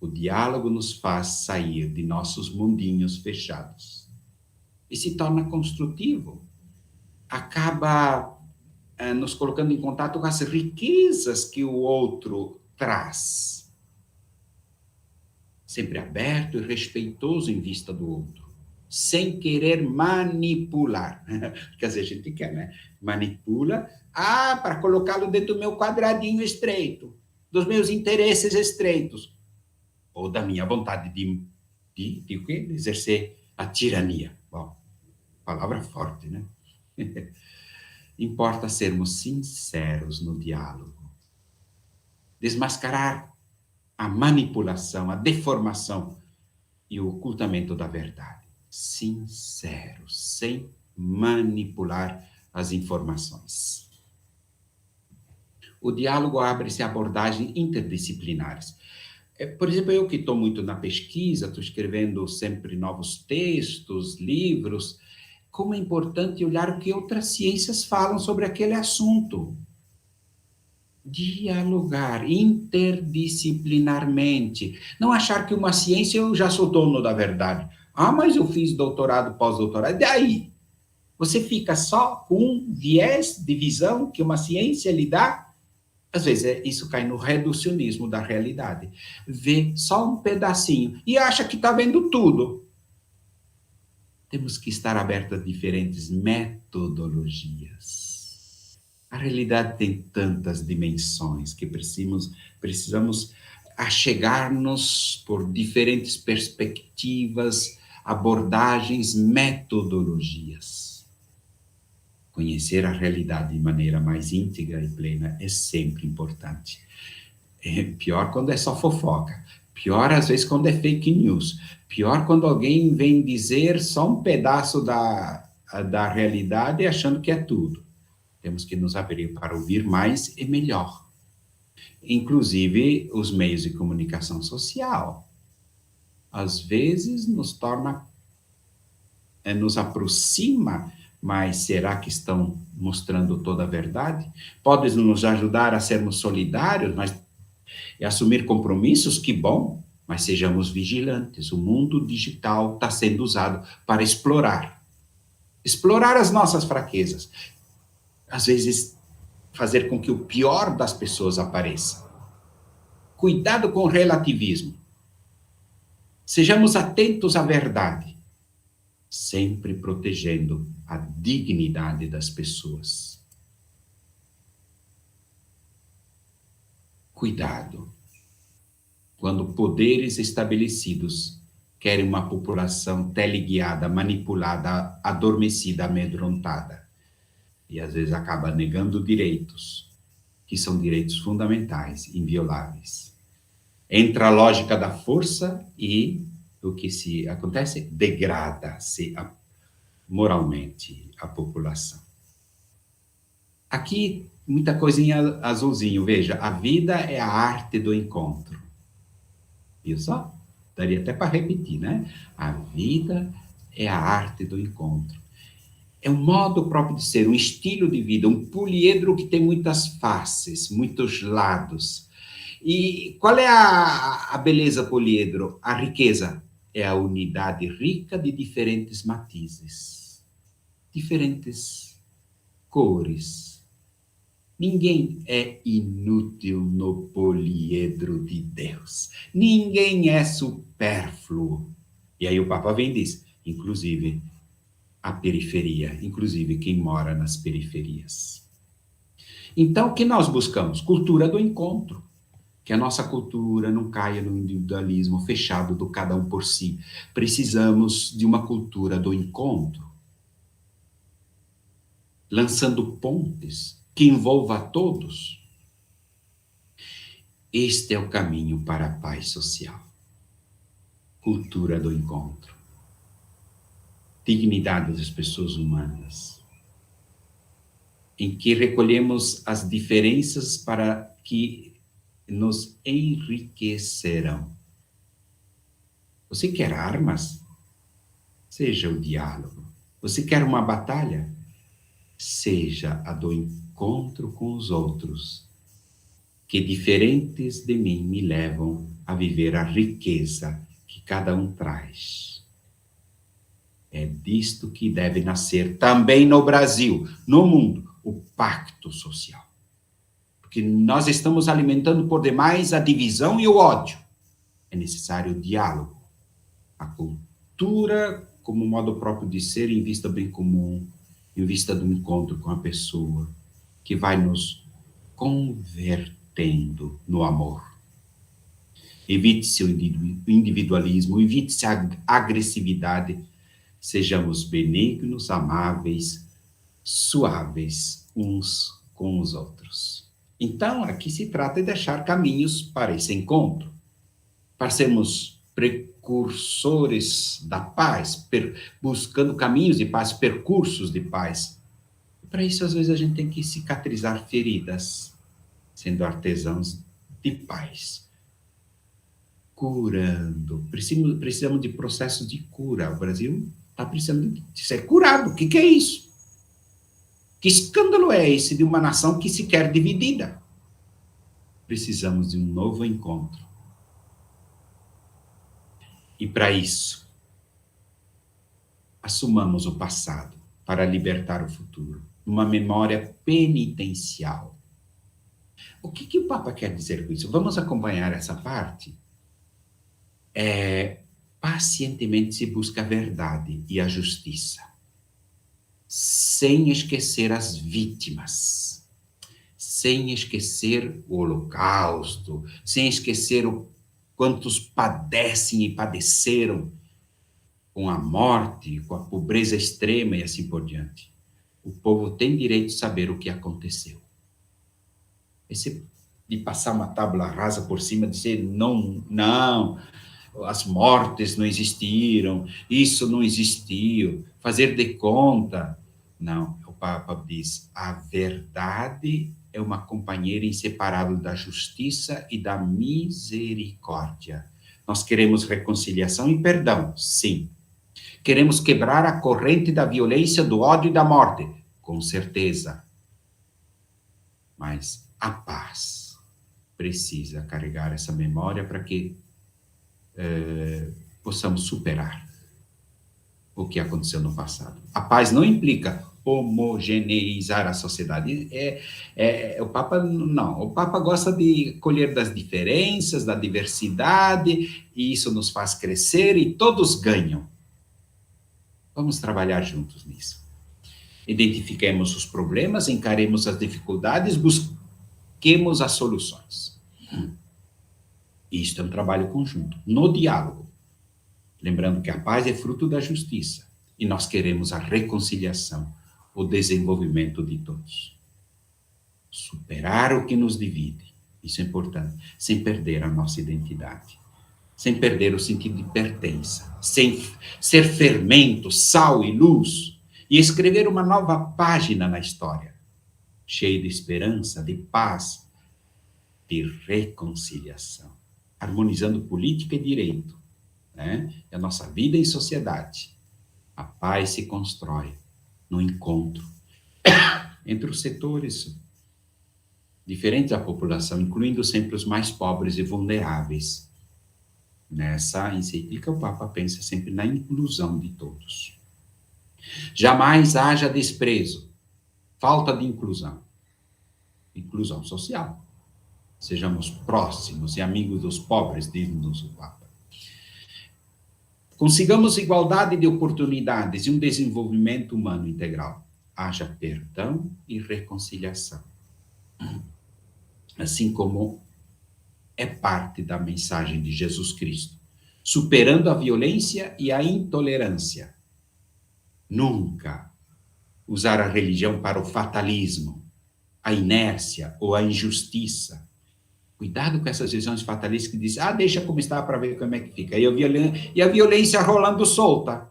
O diálogo nos faz sair de nossos mundinhos fechados e se torna construtivo. Acaba nos colocando em contato com as riquezas que o outro traz. Sempre aberto e respeitoso em vista do outro, sem querer manipular. Quer dizer, a gente quer, né? Manipula, para colocá-lo dentro do meu quadradinho estreito, dos meus interesses estreitos, ou da minha vontade de o quê? Exercer a tirania. Bom, palavra forte, né? Importa sermos sinceros no diálogo. Desmascarar a manipulação, a deformação e o ocultamento da verdade. Sincero, sem manipular as informações. O diálogo abre-se a abordagens interdisciplinares. Por exemplo, eu que estou muito na pesquisa, estou escrevendo sempre novos textos, livros, como é importante olhar o que outras ciências falam sobre aquele assunto. Dialogar interdisciplinarmente. Não achar que uma ciência eu já sou dono da verdade. Mas eu fiz doutorado, pós-doutorado. E daí? Você fica só com um viés de visão que uma ciência lhe dá? Às vezes, isso cai no reducionismo da realidade. Vê só um pedacinho e acha que está vendo tudo. Temos que estar abertos a diferentes metodologias. A realidade tem tantas dimensões que precisamos achegar-nos por diferentes perspectivas, abordagens, metodologias. Conhecer a realidade de maneira mais íntegra e plena é sempre importante. Pior quando é só fofoca. Pior, às vezes, quando é fake news. Pior quando alguém vem dizer só um pedaço da realidade achando que é tudo. Temos que nos abrir para ouvir mais e melhor. Inclusive, os meios de comunicação social. Às vezes, nos aproxima, mas será que estão mostrando toda a verdade? Pode nos ajudar a sermos solidários, e assumir compromissos, que bom, mas sejamos vigilantes. O mundo digital está sendo usado para explorar as nossas fraquezas. Às vezes, fazer com que o pior das pessoas apareça. Cuidado com o relativismo. Sejamos atentos à verdade, sempre protegendo a dignidade das pessoas. Cuidado quando poderes estabelecidos querem uma população teleguiada, manipulada, adormecida, amedrontada. e às vezes acaba negando direitos, que são direitos fundamentais, invioláveis. Entra a lógica da força e o que se acontece? Degrada-se moralmente a população. Aqui, muita coisinha azulzinho, veja, a vida é a arte do encontro. Viu só? Daria até para repetir, né? A vida é a arte do encontro. É um modo próprio de ser, um estilo de vida, um poliedro que tem muitas faces, muitos lados. E qual é a beleza poliedro? A riqueza é a unidade rica de diferentes matizes, diferentes cores. Ninguém é inútil no poliedro de Deus. Ninguém é supérfluo. E aí o Papa vem e diz, inclusive a periferia, inclusive quem mora nas periferias. Então, o que nós buscamos? Cultura do encontro. Que a nossa cultura não caia no individualismo fechado do cada um por si. Precisamos de uma cultura do encontro, lançando pontes que envolva a todos. Este é o caminho para a paz social. Cultura do encontro. Dignidade das pessoas humanas. Em que recolhemos as diferenças para que nos enriquecerão. Você quer armas? Seja o diálogo. Você quer uma batalha? Seja a do encontro com os outros, que diferentes de mim me levam a viver a riqueza que cada um traz. É disto que deve nascer também no Brasil, no mundo, o pacto social. Porque nós estamos alimentando por demais a divisão e o ódio. É necessário o diálogo. A cultura como modo próprio de ser em vista do bem comum, em vista do encontro com a pessoa, que vai nos convertendo no amor. Evite-se o individualismo, evite-se a agressividade, sejamos benignos, amáveis, suaves uns com os outros. Então, aqui se trata de deixar caminhos para esse encontro, para sermos precursores da paz, buscando caminhos de paz, percursos de paz. Para isso, às vezes, a gente tem que cicatrizar feridas, sendo artesãos de paz. Curando. Precisamos de processos de cura. O Brasil está precisando de ser curado. O que é isso? Que escândalo é esse de uma nação que se quer dividida? Precisamos de um novo encontro. E para isso, assumamos o passado para libertar o futuro, uma memória penitencial. O que o Papa quer dizer com isso? Vamos acompanhar essa parte? Pacientemente se busca a verdade e a justiça, sem esquecer as vítimas, sem esquecer o holocausto, sem esquecer quantos padecem e padeceram com a morte, com a pobreza extrema e assim por diante. O povo tem direito de saber o que aconteceu. Esse de passar uma tábua rasa por cima, de dizer não, as mortes não existiram, isso não existiu, fazer de conta. Não, o Papa diz, a verdade é uma companheira inseparável da justiça e da misericórdia. Nós queremos reconciliação e perdão, sim. Queremos quebrar a corrente da violência, do ódio e da morte, com certeza. Mas a paz precisa carregar essa memória para que possamos superar o que aconteceu no passado. A paz não implica homogeneizar a sociedade. O Papa não. O Papa gosta de colher das diferenças, da diversidade, e isso nos faz crescer e todos ganham. Vamos trabalhar juntos nisso. Identifiquemos os problemas, encaremos as dificuldades, busquemos as soluções. Isto é um trabalho conjunto, no diálogo. Lembrando que a paz é fruto da justiça. E nós queremos a reconciliação, o desenvolvimento de todos. Superar o que nos divide, isso é importante, sem perder a nossa identidade, sem perder o sentido de pertença, sem ser fermento, sal e luz, e escrever uma nova página na história, cheia de esperança, de paz, de reconciliação, harmonizando política e direito, né? E a nossa vida em sociedade. A paz se constrói no encontro entre os setores diferentes da população, incluindo sempre os mais pobres e vulneráveis. Nessa encíclica, o Papa pensa sempre na inclusão de todos. Jamais haja desprezo, falta de inclusão. Inclusão social. Sejamos próximos e amigos dos pobres, diz-nos o Papa. Consigamos igualdade de oportunidades e um desenvolvimento humano integral. Haja perdão e reconciliação. Assim como é parte da mensagem de Jesus Cristo, superando a violência e a intolerância. Nunca usar a religião para o fatalismo, a inércia ou a injustiça. Cuidado com essas visões fatalistas que dizem, deixa como está para ver como é que fica. E a violência rolando solta.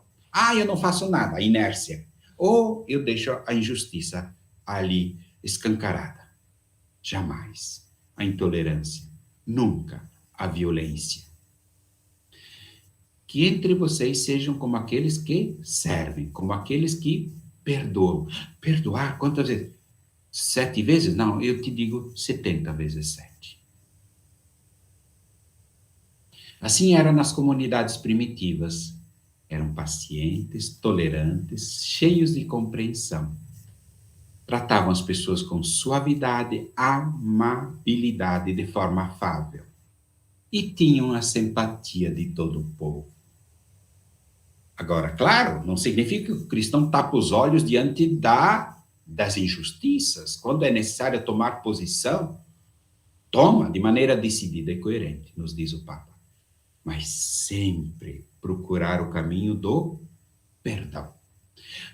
Eu não faço nada, a inércia. Ou eu deixo a injustiça ali escancarada. Jamais a intolerância, nunca a violência. Que entre vocês sejam como aqueles que servem, como aqueles que perdoam. Perdoar quantas vezes? 7 vezes? Não, eu te digo 70 vezes 7. Assim era nas comunidades primitivas. Eram pacientes, tolerantes, cheios de compreensão. Tratavam as pessoas com suavidade, amabilidade, de forma afável. E tinham a simpatia de todo o povo. Agora, claro, não significa que o cristão tapa os olhos diante das injustiças. Quando é necessário tomar posição, toma de maneira decidida e coerente, nos diz o Papa. Mas sempre procurar o caminho do perdão.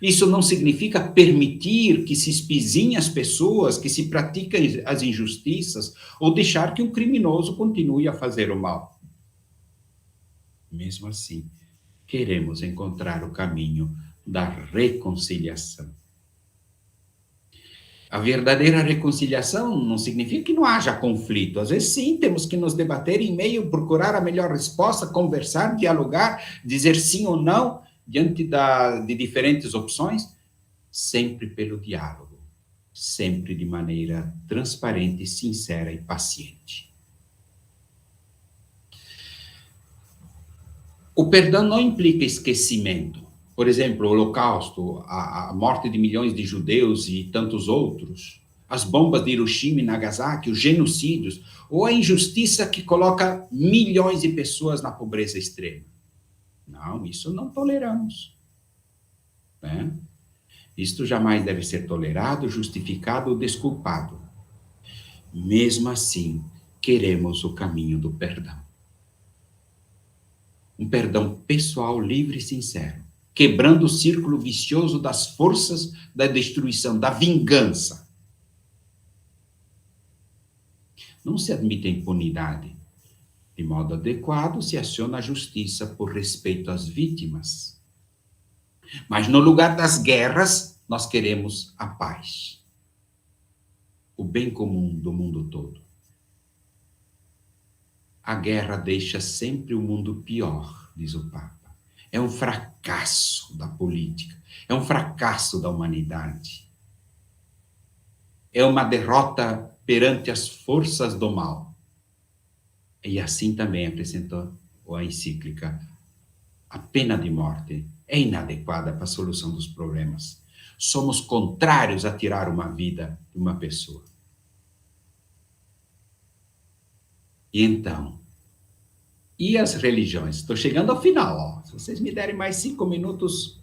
Isso não significa permitir que se espizinhem as pessoas, que se pratiquem as injustiças, ou deixar que um criminoso continue a fazer o mal. Mesmo assim, queremos encontrar o caminho da reconciliação. A verdadeira reconciliação não significa que não haja conflito. Às vezes, sim, temos que nos debater em meio, procurar a melhor resposta, conversar, dialogar, dizer sim ou não, diante de diferentes opções, sempre pelo diálogo, sempre de maneira transparente, sincera e paciente. O perdão não implica esquecimento. Por exemplo, o Holocausto, a morte de milhões de judeus e tantos outros, as bombas de Hiroshima e Nagasaki, os genocídios, ou a injustiça que coloca milhões de pessoas na pobreza extrema. Não, isso não toleramos. Né? Isto jamais deve ser tolerado, justificado ou desculpado. Mesmo assim, queremos o caminho do perdão. Um perdão pessoal, livre e sincero, quebrando o círculo vicioso das forças da destruição, da vingança. Não se admite a impunidade. De modo adequado, se aciona a justiça por respeito às vítimas. Mas no lugar das guerras, nós queremos a paz. O bem comum do mundo todo. A guerra deixa sempre o mundo pior, diz o Papa. É um fracasso da política. É um fracasso da humanidade. É uma derrota perante as forças do mal. E assim também apresentou a encíclica. A pena de morte é inadequada para a solução dos problemas. Somos contrários a tirar uma vida de uma pessoa. E então, e as religiões? Estou chegando ao final. Ó. Se vocês me derem mais 5 minutos,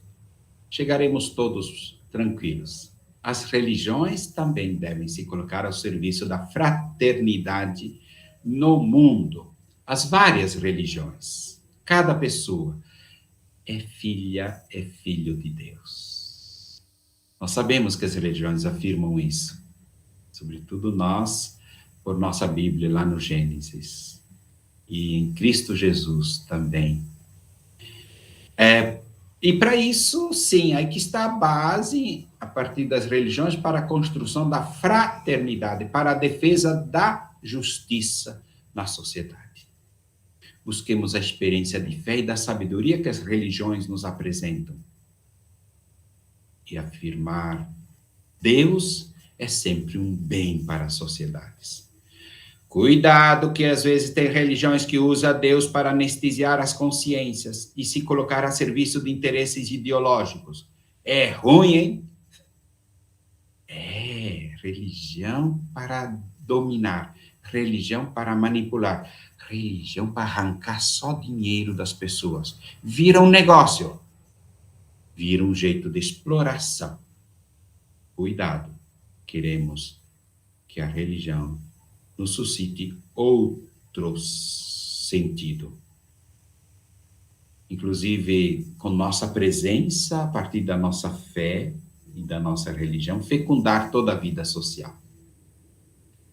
chegaremos todos tranquilos. As religiões também devem se colocar ao serviço da fraternidade no mundo. As várias religiões. Cada pessoa é filha, é filho de Deus. Nós sabemos que as religiões afirmam isso, sobretudo nós, por nossa Bíblia lá no Gênesis, e em Cristo Jesus também. E para isso, sim, aí que está a base, a partir das religiões, para a construção da fraternidade, para a defesa da justiça na sociedade. Busquemos a experiência de fé e da sabedoria que as religiões nos apresentam. E afirmar Deus é sempre um bem para as sociedades. Cuidado que às vezes tem religiões que usam Deus para anestesiar as consciências e se colocar a serviço de interesses ideológicos. É ruim, hein? É religião para dominar, religião para manipular, religião para arrancar só dinheiro das pessoas. Vira um negócio, vira um jeito de exploração. Cuidado, queremos que a religião nos suscite outro sentido. Inclusive, com nossa presença, a partir da nossa fé e da nossa religião, fecundar toda a vida social.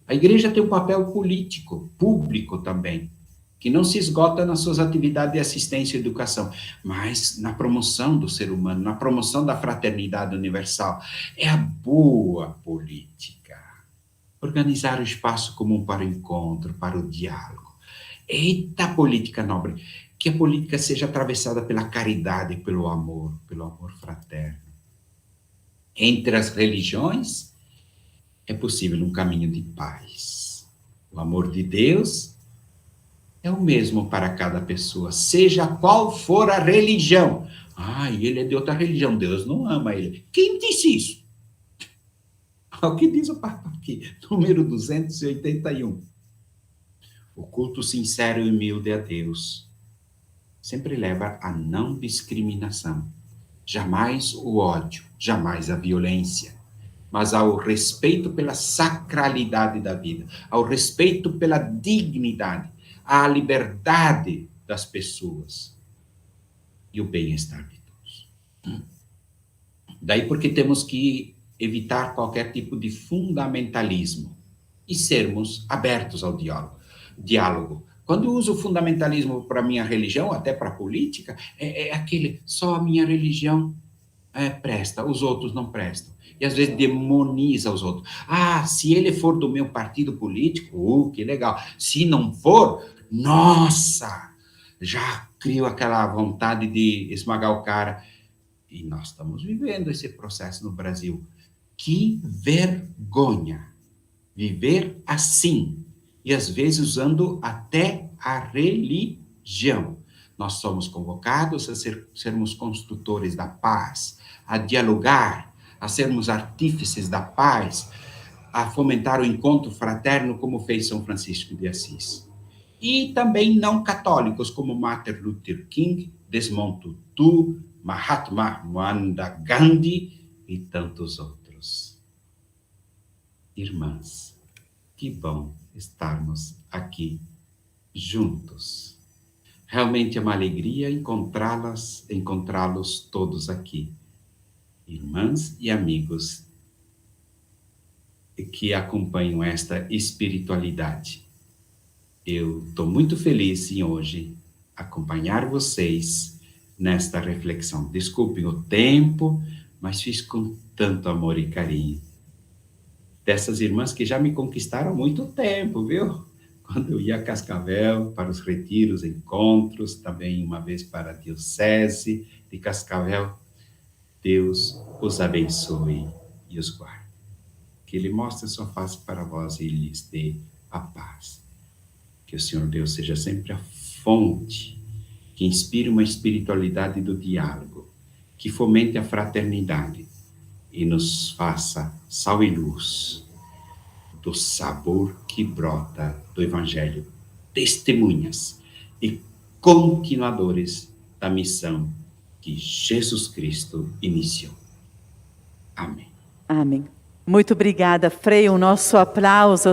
A igreja tem um papel político, público também, que não se esgota nas suas atividades de assistência e educação, mas na promoção do ser humano, na promoção da fraternidade universal. É a boa política. Organizar o espaço comum para o encontro, para o diálogo. Eita política nobre! Que a política seja atravessada pela caridade, pelo amor fraterno. Entre as religiões, é possível um caminho de paz. O amor de Deus é o mesmo para cada pessoa, seja qual for a religião. E ele é de outra religião, Deus não ama ele. Quem disse isso? O que diz o Papa aqui? Número 281. O culto sincero e humilde a Deus sempre leva à não discriminação. Jamais o ódio, jamais a violência, mas ao respeito pela sacralidade da vida, ao respeito pela dignidade, à liberdade das pessoas e o bem-estar de todos. Daí porque temos que evitar qualquer tipo de fundamentalismo e sermos abertos ao diálogo. Quando eu uso o fundamentalismo para a minha religião, até para a política, é aquele, só a minha religião presta, os outros não prestam. E às vezes demoniza os outros. Se ele for do meu partido político, que legal. Se não for, nossa, já crio aquela vontade de esmagar o cara. E nós estamos vivendo esse processo no Brasil. Que vergonha viver assim, e às vezes usando até a religião. Nós somos convocados a sermos construtores da paz, a dialogar, a sermos artífices da paz, a fomentar o encontro fraterno, como fez São Francisco de Assis. E também não católicos, como Martin Luther King, Desmond Tutu, Mahatma Gandhi e tantos outros. Irmãs, que bom estarmos aqui juntos. Realmente é uma alegria encontrá-los todos aqui. Irmãs e amigos que acompanham esta espiritualidade. Eu estou muito feliz em hoje acompanhar vocês nesta reflexão. Desculpem o tempo, mas fiz com tanto amor e carinho. Dessas irmãs que já me conquistaram há muito tempo, viu? Quando eu ia a Cascavel para os retiros, encontros, também uma vez para a Diocese de Cascavel. Deus os abençoe e os guarde. Que Ele mostre sua face para vós e lhes dê a paz. Que o Senhor Deus seja sempre a fonte que inspire uma espiritualidade do diálogo, que fomente a fraternidade e nos faça sal e luz do sabor que brota do Evangelho, testemunhas e continuadores da missão que Jesus Cristo iniciou. Amém. Amém. Muito obrigada, Frei. O nosso aplauso